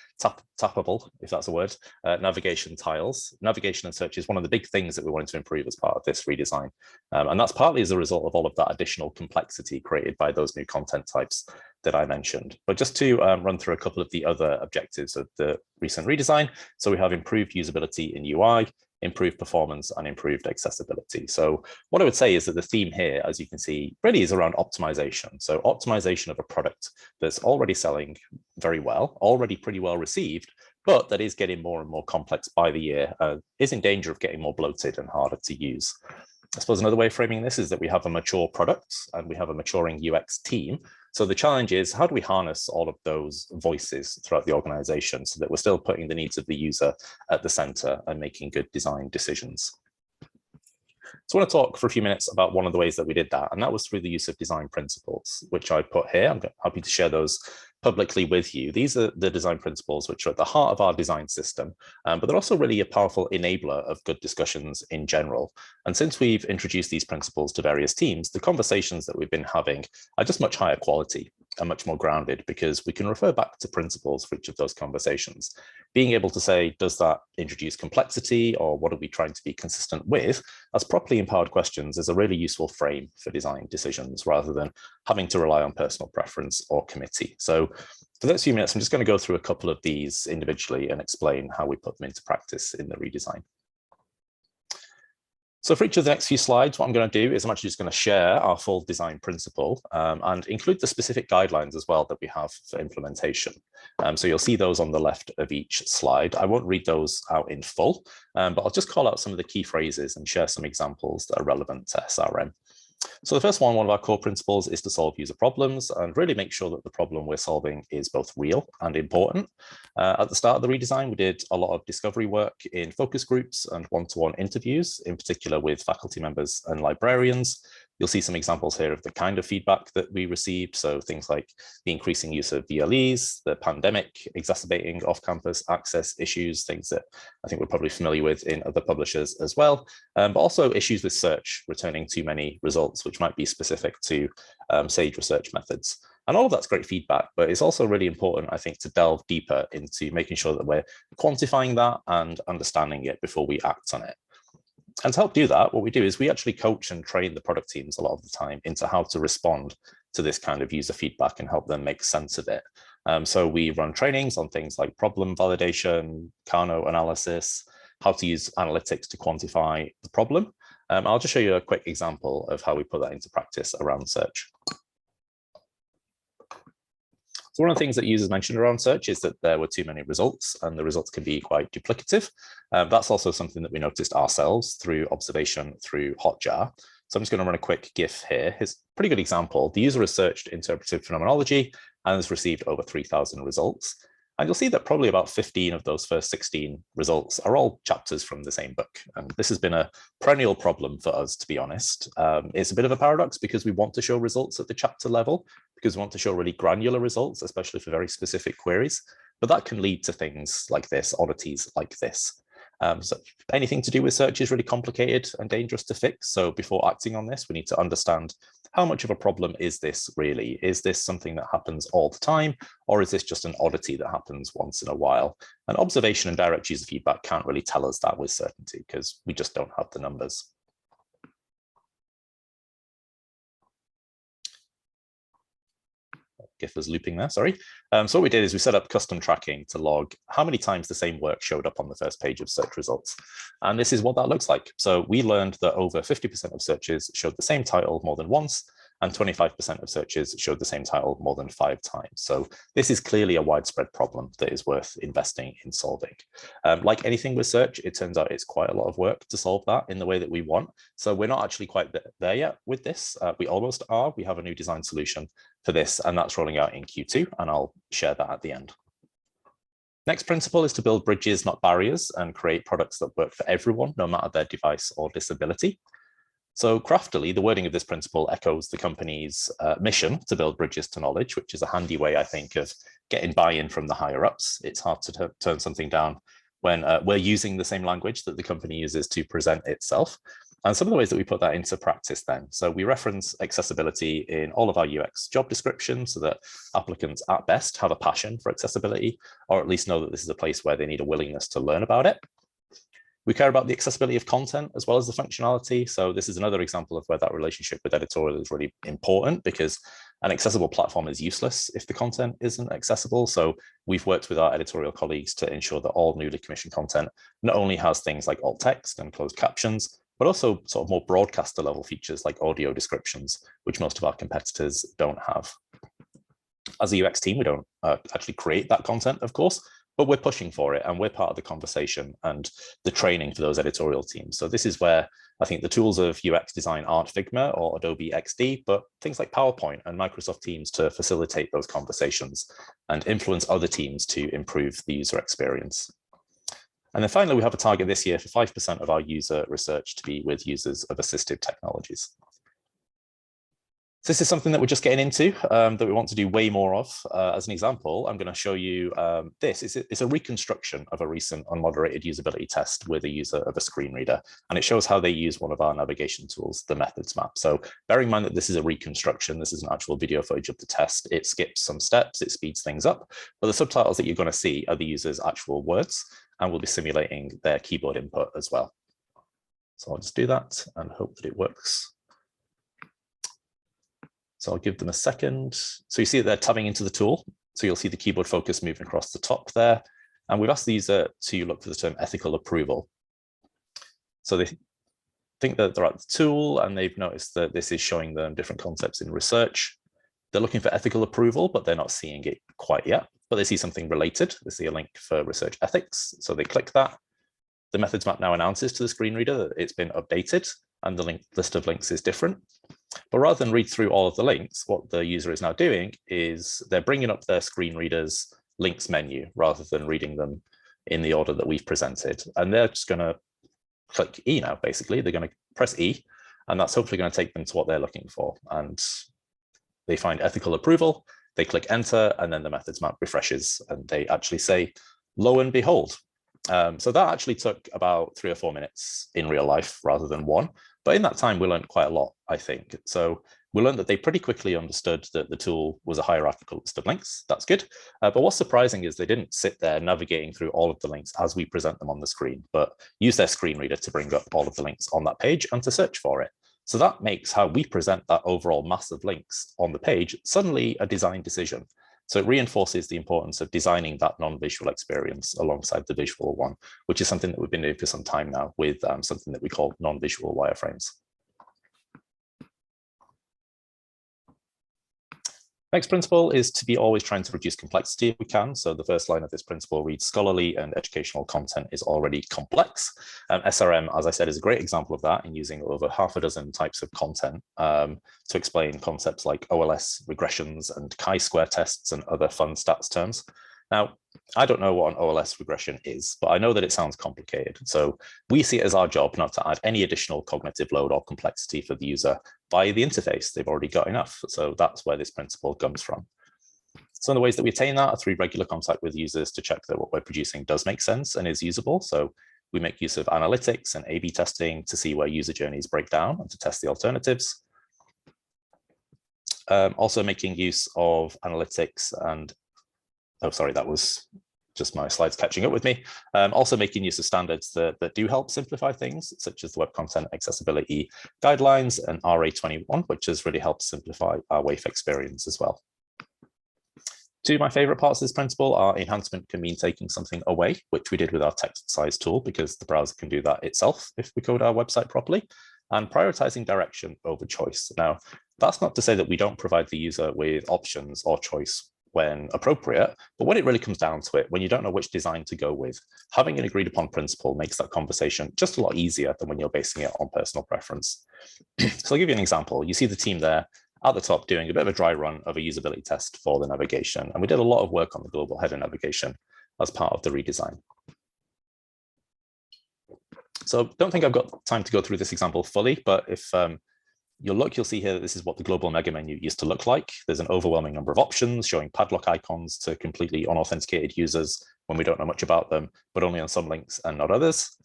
tappable, if that's a word, navigation tiles. Navigation and search is one of the big things that we wanted to improve as part of this redesign. And that's partly as a result of all of that additional complexity created by those new content types that I mentioned. But just to run through a couple of the other objectives of the recent redesign. So we have improved usability in UI, improved performance, and improved accessibility. So what I would say is that the theme here, as you can see, really is around optimization. So optimization of a product that's already selling very well, already pretty well received, but that is getting more and more complex by the year, is in danger of getting more bloated and harder to use. I suppose another way of framing this is that we have a mature product and we have a maturing UX team. So the challenge is, how do we harness all of those voices throughout the organization so that we're still putting the needs of the user at the center and making good design decisions? So I want to talk for a few minutes about one of the ways that we did that, and that was through the use of design principles, which I put here. I'm happy to share those publicly with you. These are the design principles which are at the heart of our design system, but they're also really a powerful enabler of good discussions in general. And since we've introduced these principles to various teams, the conversations that we've been having are just much higher quality and much more grounded, because we can refer back to principles for each of those conversations. Being able to say, does that introduce complexity, or what are we trying to be consistent with, as properly empowered questions is a really useful frame for design decisions, rather than having to rely on personal preference or committee. So for the next few minutes, I'm just going to go through a couple of these individually and explain how we put them into practice in the redesign. So for each of the next few slides, what I'm going to do is I'm actually just going to share our full design principle and include the specific guidelines as well that we have for implementation. So you'll see those on the left of each slide. I won't read those out in full, but I'll just call out some of the key phrases and share some examples that are relevant to SRM. So the first one of our core principles is to solve user problems and really make sure that the problem we're solving is both real and important. At the start of the redesign, we did a lot of discovery work in focus groups and one-to-one interviews, in particular with faculty members and librarians. You'll see some examples here of the kind of feedback that we received. So things like the increasing use of VLEs, the pandemic exacerbating off-campus access issues, things that I think we're probably familiar with in other publishers as well, but also issues with search, returning too many results, which might be specific to Sage research methods. And all of that's great feedback, but it's also really important, I think, to delve deeper into making sure that we're quantifying that and understanding it before we act on it. And to help do that, what we do is we actually coach and train the product teams a lot of the time into how to respond to this kind of user feedback and help them make sense of it. So we run trainings on things like problem validation, Kano analysis, how to use analytics to quantify the problem. I'll just show you a quick example of how we put that into practice around search. So one of the things that users mentioned around search is that there were too many results and the results can be quite duplicative. That's also something that we noticed ourselves through observation through Hotjar. So I'm just going to run a quick GIF here. Here's a pretty good example. The user has searched interpretive phenomenology and has received over 3,000 results. And you'll see that probably about 15 of those first 16 results are all chapters from the same book. And this has been a perennial problem for us, to be honest. It's a bit of a paradox because we want to show results at the chapter level, because we want to show really granular results, especially for very specific queries. But that can lead to things like this, oddities like this. So anything to do with search is really complicated and dangerous to fix. So before acting on this, we need to understand how much of a problem is this really? Is this something that happens all the time? Or is this just an oddity that happens once in a while? And observation and direct user feedback can't really tell us that with certainty because we just don't have the numbers. GIF was looping there, sorry. So what we did is we set up custom tracking to log how many times the same work showed up on the first page of search results. And this is what that looks like. So we learned that over 50% of searches showed the same title more than once, and 25% of searches showed the same title more than 5 times. So this is clearly a widespread problem that is worth investing in solving. Like anything with search, it turns out it's quite a lot of work to solve that in the way that we want. So we're not actually quite there yet with this. We almost are. We have a new design solution for this, and that's rolling out in Q2, and I'll share that at the end. Next principle is to build bridges, not barriers, and create products that work for everyone, no matter their device or disability. So craftily, the wording of this principle echoes the company's mission to build bridges to knowledge, which is a handy way, I think, of getting buy-in from the higher ups. It's hard to turn something down when we're using the same language that the company uses to present itself. And some of the ways that we put that into practice then. So we reference accessibility in all of our UX job descriptions so that applicants at best have a passion for accessibility, or at least know that this is a place where they need a willingness to learn about it. We care about the accessibility of content as well as the functionality. So this is another example of where that relationship with editorial is really important, because an accessible platform is useless if the content isn't accessible. So we've worked with our editorial colleagues to ensure that all newly commissioned content not only has things like alt text and closed captions, but also sort of more broadcaster level features like audio descriptions, which most of our competitors don't have. As a UX team, we don't actually create that content, of course, but we're pushing for it and we're part of the conversation and the training for those editorial teams. So this is where I think the tools of UX design aren't Figma or Adobe XD, but things like PowerPoint and Microsoft Teams to facilitate those conversations and influence other teams to improve the user experience. And then finally, we have a target this year for 5% of our user research to be with users of assistive technologies. So this is something that we're just getting into, that we want to do way more of. As an example, I'm going to show you this. It's a reconstruction of a recent unmoderated usability test with a user of a screen reader, and it shows how they use one of our navigation tools, the methods map. So bearing in mind that this is a reconstruction, this is an actual video footage of the test. It skips some steps, it speeds things up, but the subtitles that you're going to see are the user's actual words, and we'll be simulating their keyboard input as well. So I'll just do that and hope that it works. So I'll give them a second. So you see that they're tabbing into the tool. So you'll see the keyboard focus moving across the top there. And we've asked the user to look for the term ethical approval. So they think that they're at the tool and they've noticed that this is showing them different concepts in research. They're looking for ethical approval, but they're not seeing it quite yet. But they see something related. They see a link for research ethics. So they click that. The methods map now announces to the screen reader that it's been updated and the list of links is different. But rather than read through all of the links, what the user is now doing is they're bringing up their screen reader's links menu rather than reading them in the order that we've presented. And they're just going to click E now, basically. They're going to press E, and that's hopefully going to take them to what they're looking for. And they find ethical approval, they click enter, and then the methods map refreshes, and they actually say, lo and behold. So that actually took about 3 or 4 minutes in real life rather than 1. But in that time, we learned quite a lot, I think. So we learned that they pretty quickly understood that the tool was a hierarchical list of links. That's good. But what's surprising is they didn't sit there navigating through all of the links as we present them on the screen, but use their screen reader to bring up all of the links on that page and to search for it. So that makes how we present that overall mass of links on the page suddenly a design decision. So it reinforces the importance of designing that non-visual experience alongside the visual one, which is something that we've been doing for some time now with something that we call non-visual wireframes. Next principle is to be always trying to reduce complexity if we can. So the first line of this principle reads, scholarly and educational content is already complex. SRM, as I said, is a great example of that in using over half a dozen types of content to explain concepts like OLS regressions and chi-square tests and other fun stats terms. Now, I don't know what an OLS regression is, but I know that it sounds complicated. So we see it as our job not to add any additional cognitive load or complexity for the user by the interface. They've already got enough. So that's where this principle comes from. Some of the ways that we attain that are through regular contact with users to check that what we're producing does make sense and is usable. So we make use of analytics and A/B testing to see where user journeys break down and to test the alternatives. Also making use of analytics and oh, sorry, that was just my slides catching up with me. Also making use of standards that do help simplify things, such as the Web Content Accessibility Guidelines and RA21, which has really helped simplify our WAIF experience as well. Two of my favorite parts of this principle are enhancement can mean taking something away, which we did with our text size tool, because the browser can do that itself if we code our website properly, and prioritizing direction over choice. Now, that's not to say that we don't provide the user with options or choice when appropriate, but when it really comes down to it, when you don't know which design to go with, having an agreed upon principle makes that conversation just a lot easier than when you're basing it on personal preference. So I'll give you an example. You see the team there at the top doing a bit of a dry run of a usability test for the navigation. And we did a lot of work on the global header navigation as part of the redesign. So don't think I've got time to go through this example fully, but if you'll look, you'll see here that this is what the global mega menu used to look like. There's an overwhelming number of options showing padlock icons to completely unauthenticated users when we don't know much about them, but only on some links and not others.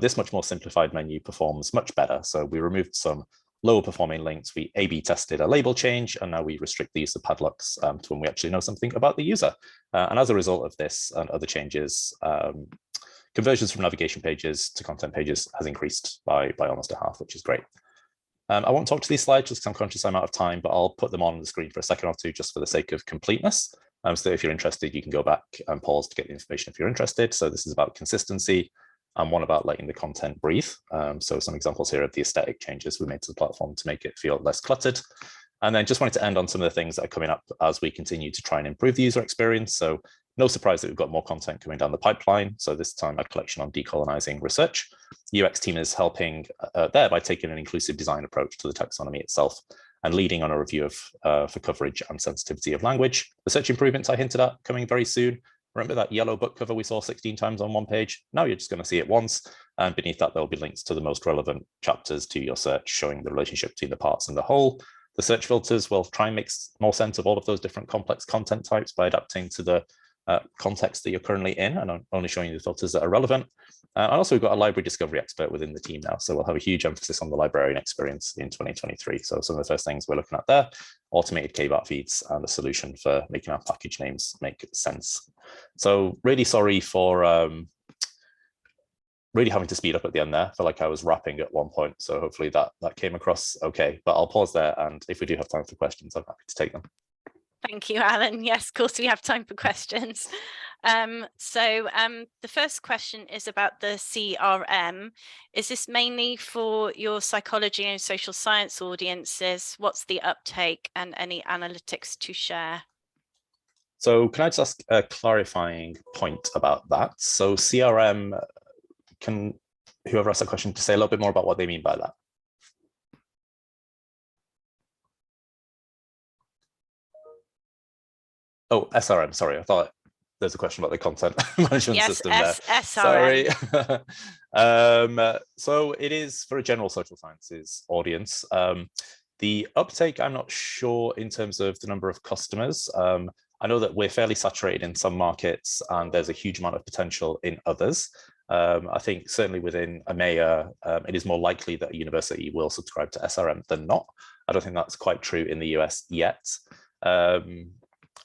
This much more simplified menu performs much better. So we removed some lower performing links, we A/B tested a label change, and now we restrict the use of padlocks to when we actually know something about the user. And as a result of this and other changes, conversions from navigation pages to content pages has increased by almost a half, which is great. I won't talk to these slides just because I'm conscious I'm out of time, but I'll put them on the screen for a second or two just for the sake of completeness. So if you're interested, you can go back and pause to get the information if you're interested. So this is about consistency and one about letting the content breathe. So some examples here of the aesthetic changes we made to the platform to make it feel less cluttered. And then just wanted to end on some of the things that are coming up as we continue to try and improve the user experience. So no surprise that we've got more content coming down the pipeline. So this time a collection on decolonizing research. The UX team is helping there by taking an inclusive design approach to the taxonomy itself and leading on a review of for coverage and sensitivity of language. The search improvements I hinted at coming very soon. Remember that yellow book cover we saw 16 times on one page? Now you're just going to see it once. And beneath that, there'll be links to the most relevant chapters to your search, showing the relationship between the parts and the whole. The search filters will try and make more sense of all of those different complex content types by adapting to the context that you're currently in, and I'm only showing you the filters that are relevant. And also we've got a library discovery expert within the team now, so we'll have a huge emphasis on the librarian experience in 2023. So some of the first things we're looking at there, automated KBART feeds and a solution for making our package names make sense. So really sorry for really having to speed up at the end there. I feel like I was rapping at one point, so hopefully that came across okay. But I'll pause there, and if we do have time for questions, I'm happy to take them. Thank you, Alan. Yes, of course, we have time for questions. The first question is about the CRM. Is this mainly for your psychology and social science audiences? What's the uptake and any analytics to share? So can I just ask a clarifying point about that? So CRM, can whoever asked that question to say a little bit more about what they mean by that? Oh, SRM, sorry, I thought there's a question about the content management system there. SRM. Sorry. So it is for a general social sciences audience. The uptake, I'm not sure in terms of the number of customers. I know that we're fairly saturated in some markets and there's a huge amount of potential in others. I think certainly within EMEA, it is more likely that a university will subscribe to SRM than not. I don't think that's quite true in the US yet.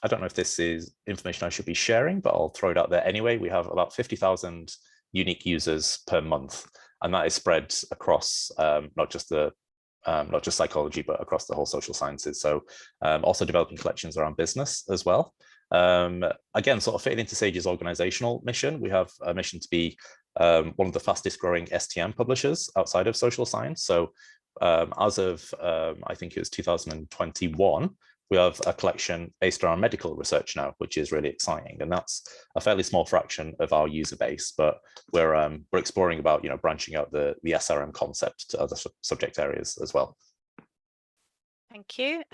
I don't know if this is information I should be sharing, but I'll throw it out there anyway. We have about 50,000 unique users per month, and that is spread across not just psychology, but across the whole social sciences. So also developing collections around business as well. Again, sort of fitting into Sage's organizational mission. We have a mission to be one of the fastest growing STM publishers outside of social science. So as of, I think it was 2021, we have a collection based around medical research now, which is really exciting. And that's a fairly small fraction of our user base, but we're exploring about, branching out the SRM concept to other subject areas as well. Thank you.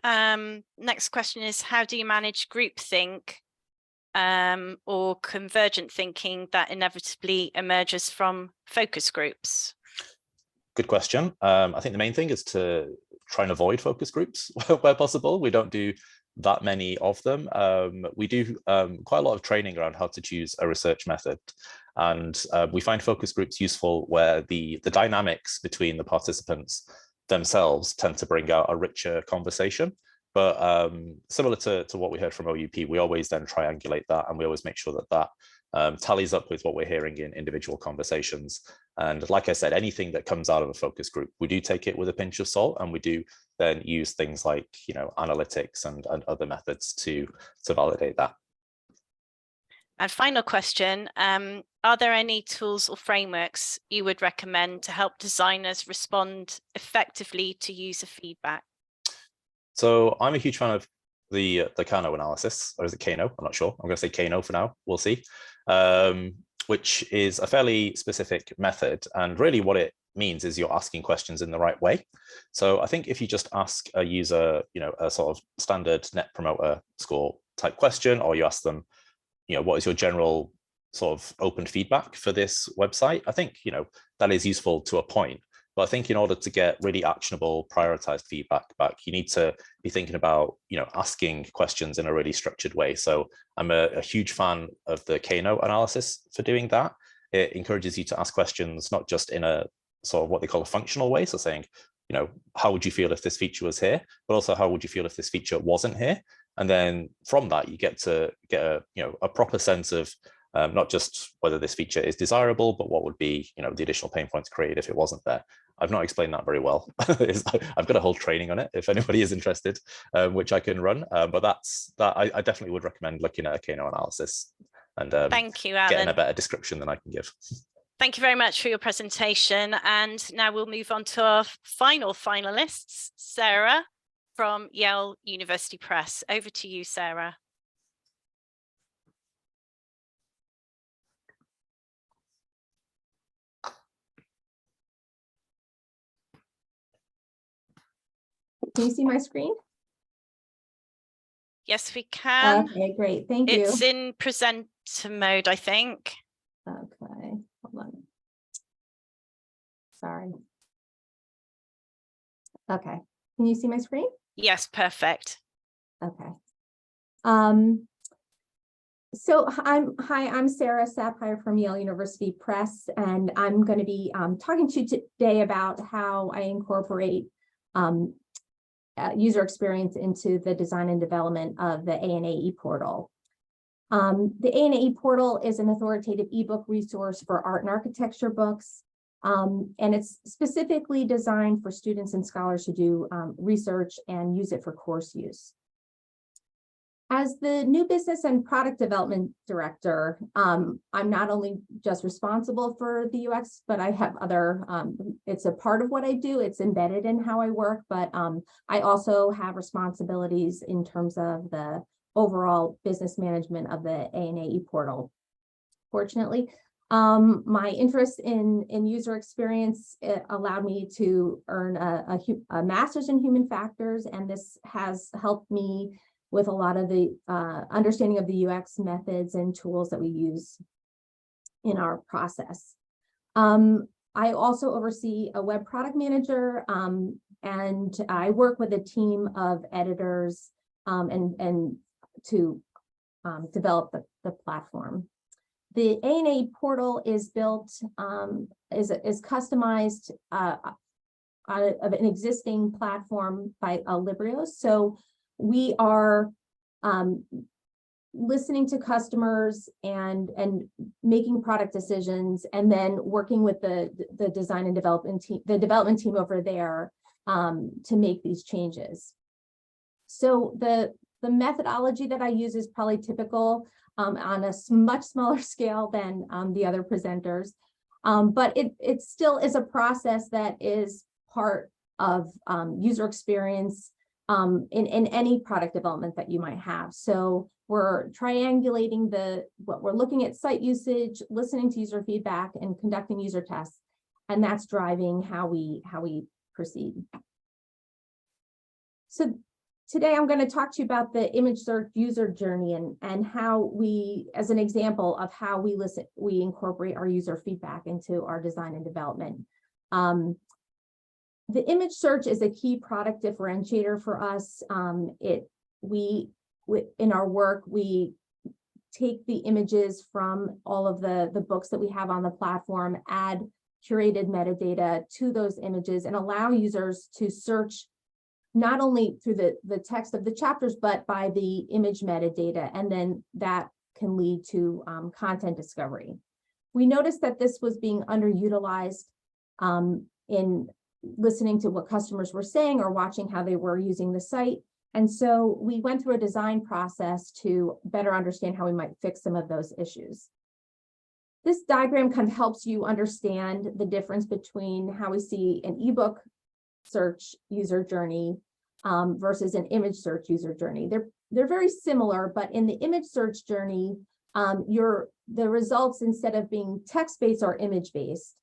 Next question is, how do you manage groupthink or convergent thinking that inevitably emerges from focus groups? Good question. I think the main thing is to try and avoid focus groups where possible. We don't do that many of them. We do quite a lot of training around how to choose a research method. And we find focus groups useful where the dynamics between the participants themselves tend to bring out a richer conversation. But similar to what we heard from OUP, we always then triangulate that, and we always make sure that tallies up with what we're hearing in individual conversations. And like I said, anything that comes out of a focus group, we do take it with a pinch of salt, and we do then use things like analytics and other methods to validate that. And final question, are there any tools or frameworks you would recommend to help designers respond effectively to user feedback? So I'm a huge fan of the Kano analysis, or is it Kano? I'm not sure. I'm going to say Kano for now. We'll see. Which is a fairly specific method, and really what it means is you're asking questions in the right way. So I think if you just ask a user, a sort of standard Net Promoter Score type question, or you ask them, what is your general sort of open feedback for this website? I think that is useful to a point. But I think in order to get really actionable, prioritized feedback back, you need to be thinking about, asking questions in a really structured way. So I'm a huge fan of the Kano analysis for doing that. it encourages you to ask questions, not just in a sort of what they call a functional way. So saying, you know, how would you feel if this feature was here, but also how would you feel if this feature wasn't here? And then from that, you get to get a, you know, a proper sense of not just whether this feature is desirable, but what would be, you know, the additional pain points created if it wasn't there. I've not explained that very well. I've got a whole training on it if anybody is interested, which I can run. But I definitely would recommend looking at a Kano analysis and thank you, Alan, getting a better description than I can give. Thank you very much for your presentation. And now we'll move on to our final finalists. Sarah from Yale University Press. Over to you, Sarah. Can you see my screen? Yes, we can. Okay, great. Thank you. It's in presenter mode, I think. Okay, hold on. Sorry. Okay, can you see my screen? Yes, perfect. Okay. So I'm Sarah Sapphire from Yale University Press, and I'm going to be talking to you today about how I incorporate user experience into the design and development of the ANAE portal. The ANAE portal is an authoritative ebook resource for art and architecture books, and it's specifically designed for students and scholars who do research and use it for course use. As the new business and product development director, I'm not only just responsible for the UX, but I have other, it's a part of what I do, it's embedded in how I work, but I also have responsibilities in terms of the overall business management of the ANAE portal. Fortunately, my interest in user experience allowed me to earn a master's in human factors, and this has helped me with a lot of the understanding of the UX methods and tools that we use in our process. I also oversee a web product manager, and I work with a team of editors and to develop the platform. The ANA portal is built, is customized out of an existing platform by Librios. So we are listening to customers and making product decisions, and then working with the design and development team over there to make these changes. So the methodology that I use is probably typical on a much smaller scale than the other presenters, but it still is a process that is part of user experience in any product development that you might have. So we're triangulating we're looking at site usage, listening to user feedback, and conducting user tests, and that's driving how we proceed. So today I'm going to talk to you about the image search user journey and how we, as an example of how we incorporate our user feedback into our design and development. The image search is a key product differentiator for us. In our work, we take the images from all of the books that we have on the platform, add curated metadata to those images, and allow users to search not only through the text of the chapters, but by the image metadata, and then that can lead to content discovery. We noticed that this was being underutilized in listening to what customers were saying or watching how they were using the site. And so we went through a design process to better understand how we might fix some of those issues. This diagram kind of helps you understand the difference between how we see an ebook search user journey versus an image search user journey. They're very similar, but in the image search journey, the results, instead of being text-based, are image-based.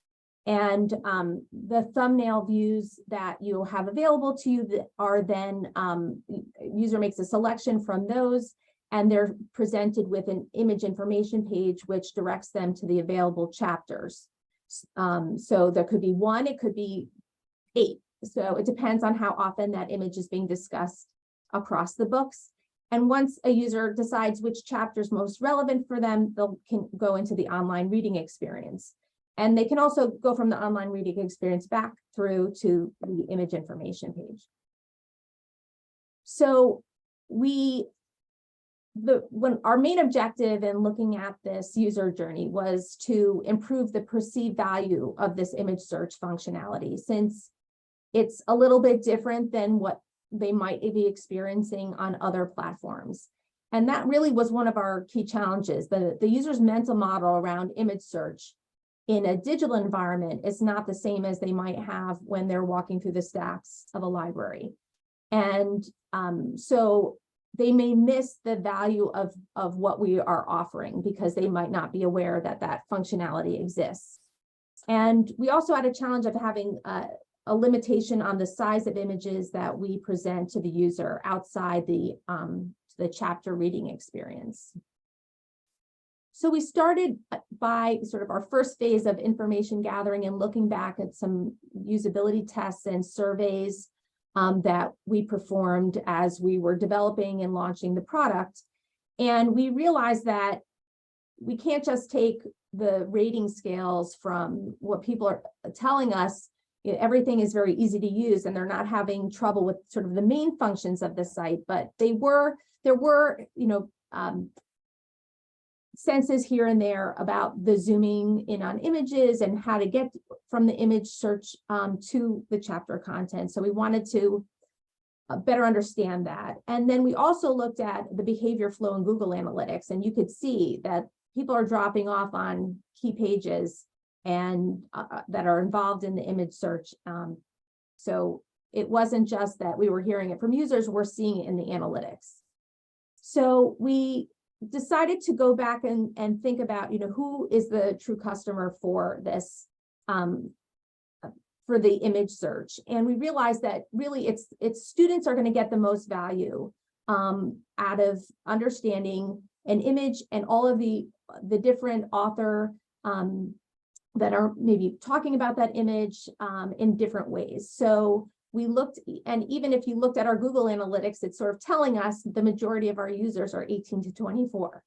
And the thumbnail views that you'll have available to you that are then, user makes a selection from those, and they're presented with an image information page, which directs them to the available chapters. So there could be 1, it could be 8. So it depends on how often that image is being discussed across the books. And once a user decides which chapter is most relevant for them, can go into the online reading experience. And they can also go from the online reading experience back through to the image information page. So when our main objective in looking at this user journey was to improve the perceived value of this image search functionality, since it's a little bit different than what they might be experiencing on other platforms. And that really was one of our key challenges. The user's mental model around image search in a digital environment is not the same as they might have when they're walking through the stacks of a library. And so they may miss the value of what we are offering because they might not be aware that that functionality exists. And we also had a challenge of having a limitation on the size of images that we present to the user outside the chapter reading experience. So we started by sort of our first phase of information gathering and looking back at some usability tests and surveys that we performed as we were developing and launching the product. And we realized that we can't just take the rating scales from what people are telling us. Everything is very easy to use and they're not having trouble with sort of the main functions of the site, but there were senses here and there about the zooming in on images and how to get from the image search to the chapter content. So we wanted to better understand that. And then we also looked at the behavior flow in Google Analytics, and you could see that people are dropping off on key pages and that are involved in the image search. So it wasn't just that we were hearing it from users, we're seeing it in the analytics. So we decided to go back and think about, who is the true customer for this, for the image search. And we realized that really it's students are going to get the most value out of understanding an image and all of the different author that are maybe talking about that image in different ways. So we looked, and even if you looked at our Google Analytics, it's sort of telling us the majority of our users are 18 to 24.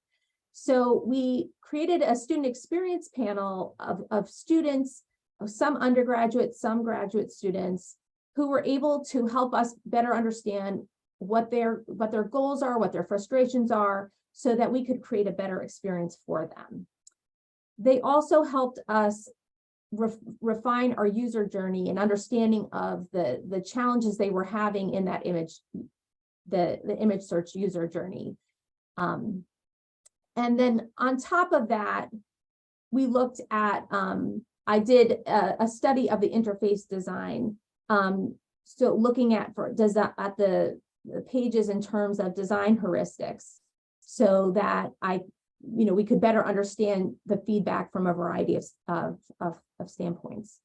So we created a student experience panel of students, some undergraduate, some graduate students, who were able to help us better understand what their goals are, what their frustrations are, so that we could create a better experience for them. They also helped us refine our user journey and understanding of the challenges they were having in that image, the image search user journey. And then on top of that, we looked at, I did a study of the interface design. So looking at the pages in terms of design heuristics, so that we could better understand the feedback from a variety of standpoints.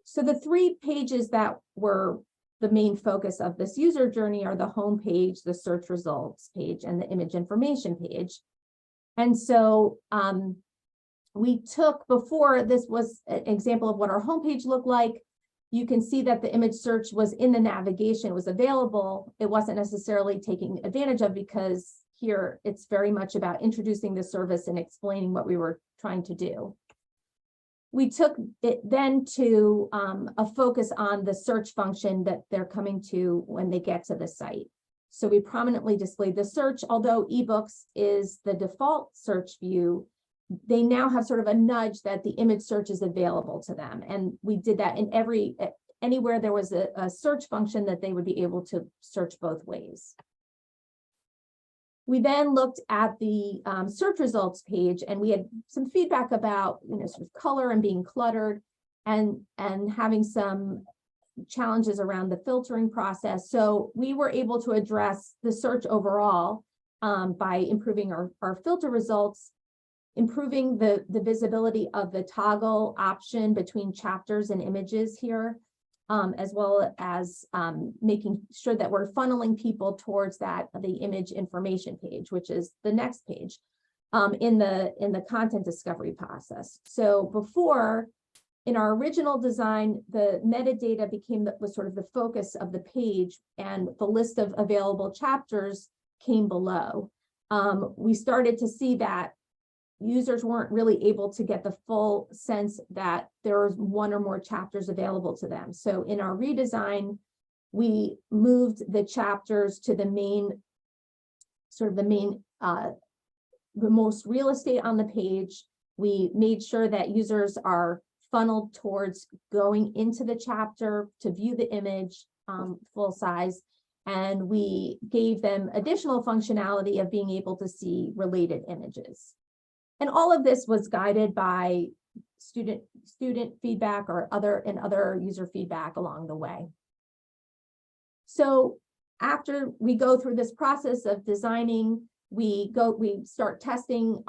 So the 3 pages that were the main focus of this user journey are the home page, the search results page, and the image information page. And so we took, before this was an example of what our homepage looked like. You can see that the image search was in the navigation, it was available. It wasn't necessarily taking advantage of, because here it's very much about introducing the service and explaining what we were trying to do. We took it then to a focus on the search function that they're coming to when they get to the site. So we prominently displayed the search. Although ebooks is the default search view, they now have sort of a nudge that the image search is available to them. And we did that in anywhere there was a search function, that they would be able to search both ways. We then looked at the search results page, and we had some feedback about, sort of color and being cluttered, and having some challenges around the filtering process. So we were able to address the search overall by improving our filter results, improving the visibility of the toggle option between chapters and images here, as well as making sure that we're funneling people towards the image information page, which is the next page in the content discovery process. So before, in our original design, the metadata was sort of the focus of the page, and the list of available chapters came below. We started to see that users weren't really able to get the full sense that there was one or more chapters available to them. So in our redesign, we moved the chapters to the main, the most real estate on the page. We made sure that users are funneled towards going into the chapter to view the image full size. And we gave them additional functionality of being able to see related images. And all of this was guided by student feedback or other user feedback along the way. So after we go through this process of designing, we start testing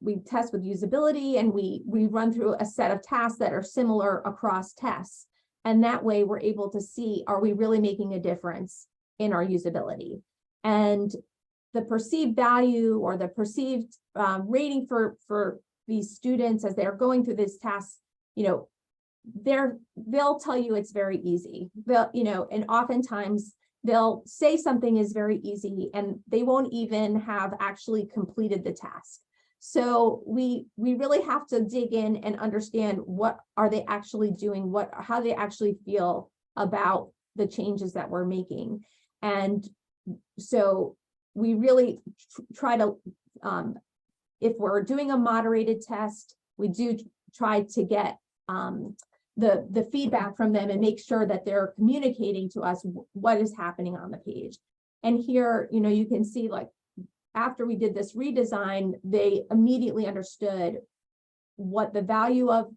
we test with usability, and we run through a set of tasks that are similar across tests. And that way we're able to see, are we really making a difference in our usability? And the perceived value or the perceived rating for these students as they're going through this task, they'll tell you it's very easy. And oftentimes they'll say something is very easy and they won't even have actually completed the task. So we really have to dig in and understand what are they actually doing, how they actually feel about the changes that we're making. And so we really try to, if we're doing a moderated test, we do try to get the feedback from them and make sure that they're communicating to us what is happening on the page. And here, you can see, like, after we did this redesign, they immediately understood what the value of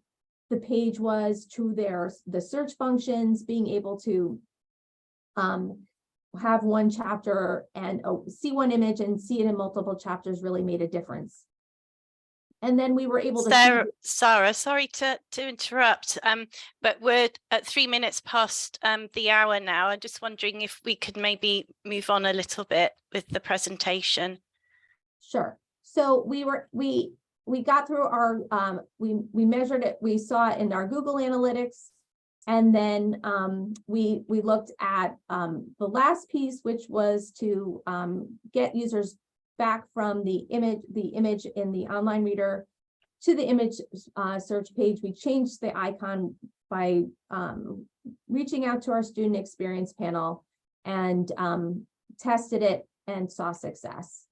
the page was to the search functions, being able to have one chapter and see one image and see it in multiple chapters really made a difference. And then we were able to Sarah, sorry to interrupt, but we're at 3 minutes past the hour now. I'm just wondering if we could maybe move on a little bit with the presentation. Sure. So we got through our we measured it, we saw it in our Google Analytics, and then we looked at the last piece, which was to get users back from the image in the online reader to the image search page. We changed the icon by reaching out to our student experience panel and tested it and saw success.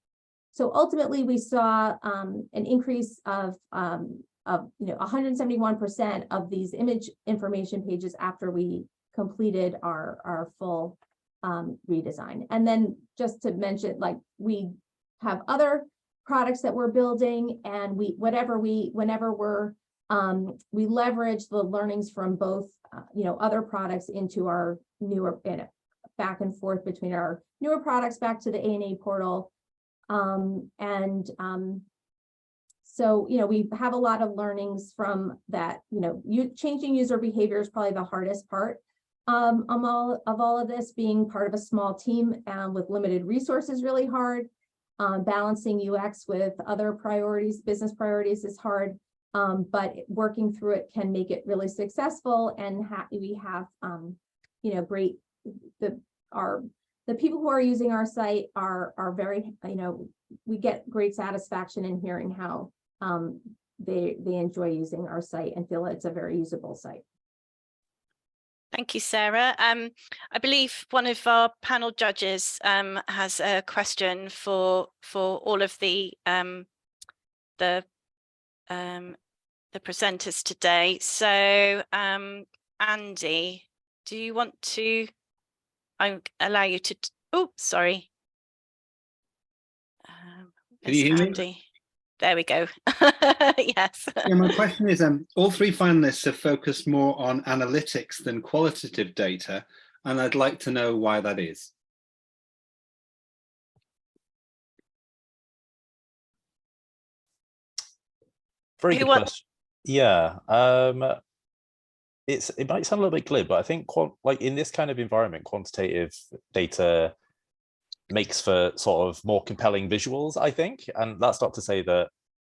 So ultimately, we saw an increase of 171% of these image information pages after we completed our full redesign. And then just to mention, like, we have other products that we're building, and whenever we leverage the learnings from both other products into our newer, back and forth between our newer products back to the ANA portal. So we have a lot of learnings from that. Changing user behavior is probably the hardest part of all of this. Being part of a small team with limited resources really hard. Balancing UX with other priorities, business priorities, is hard, but working through it can make it really successful. And we have great, the people who are using our site are very, we get great satisfaction in hearing how they enjoy using our site and feel it's a very usable site. Thank you, Sarah. I believe one of our panel judges has a question for all of the presenters today. So, Andy, do you want to? I allow you to. Oh, sorry. Can you hear Andy? Me? There we go. Yes. Yeah, my question is, all three finalists have focused more on analytics than qualitative data, and I'd like to know why that is. Very good question. Yeah, it might sound a little bit glib, but I think like in this kind of environment, quantitative data makes for sort of more compelling visuals, I think. And that's not to say that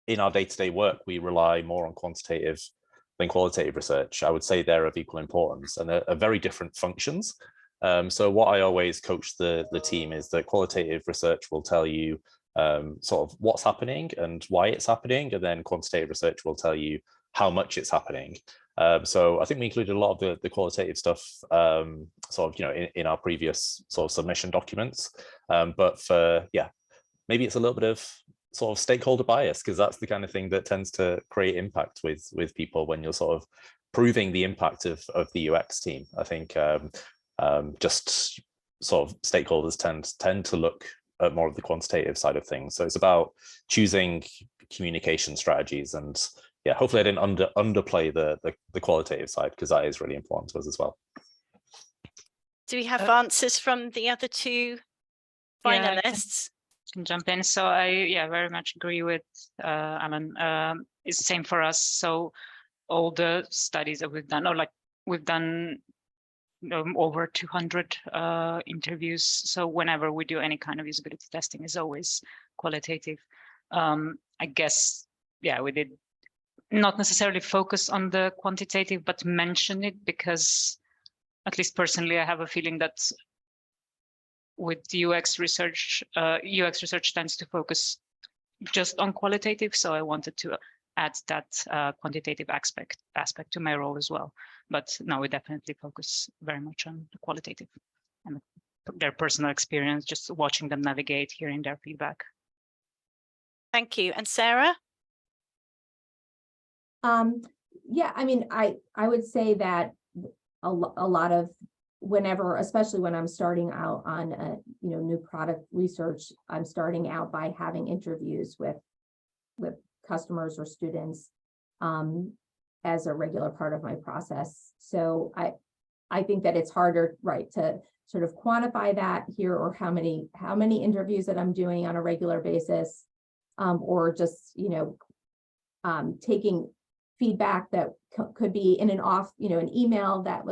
in our day-to-day work, we rely more on quantitative than qualitative research. I would say they're of equal importance and are very different functions. So what I always coach the team is that qualitative research will tell you sort of what's happening and why it's happening, and then quantitative research will tell you how much it's happening. So I think we included a lot of the qualitative stuff sort of, in our previous sort of submission documents. But for, maybe it's a little bit of sort of stakeholder bias, because that's the kind of thing that tends to create impact with people when you're sort of proving the impact of the UX team. I think just sort of stakeholders tend to look at more of the quantitative side of things. So it's about choosing communication strategies, and hopefully I didn't underplay the qualitative side, because that is really important to us as well. Do we have answers from the other two finalists? I can jump in. So I very much agree with Alan. It's the same for us. So all the studies that we've done, we've done over 200 interviews. So whenever we do any kind of usability testing, is always qualitative. I guess, we did not necessarily focus on the quantitative, but mention it because, at least personally, I have a feeling that with UX research tends to focus just on qualitative. So I wanted to add that quantitative aspect to my role as well. But no, we definitely focus very much on the qualitative and their personal experience, just watching them navigate, hearing their feedback. Thank you. And Sarah? Yeah, I mean, I would say that a lot of especially when I'm starting out on new product research, I'm starting out by having interviews with customers or students as a regular part of my process. So I think that it's harder, right, to sort of quantify that here, or how many interviews that I'm doing on a regular basis, or just taking feedback that could be in an email that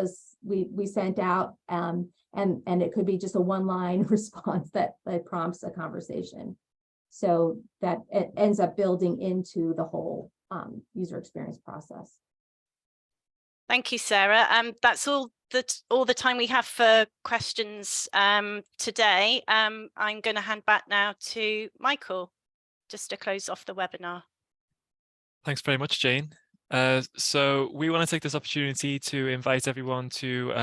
we sent out, and it could be just a one-line response that prompts a conversation. So that it ends up building into the whole user experience process. Thank you, Sarah. That's all the time we have for questions today. I'm going to hand back now to Michael, just to close off the webinar. Thanks very much, Jane. So we want to take this opportunity to invite everyone to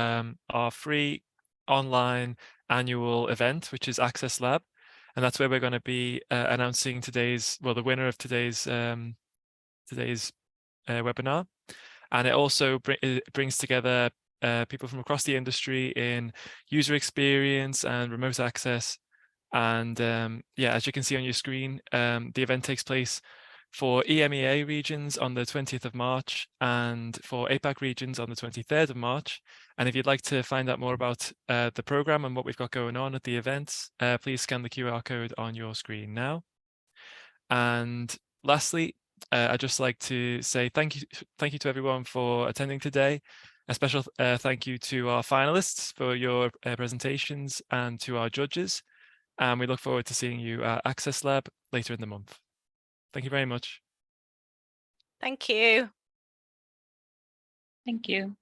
our free online annual event, which is Access Lab. And that's where we're going to be announcing the winner of today's webinar. And it also brings together people from across the industry in user experience and remote access. And as you can see on your screen, the event takes place for EMEA regions on the 20th of March and for APAC regions on the 23rd of March. And if you'd like to find out more about the program and what we've got going on at the events, please scan the QR code on your screen now. And lastly, I'd just like to say thank you to everyone for attending today. A special thank you to our finalists for your presentations, and to our judges. And we look forward to seeing you at Access Lab later in the month. Thank you very much. Thank you. Thank you.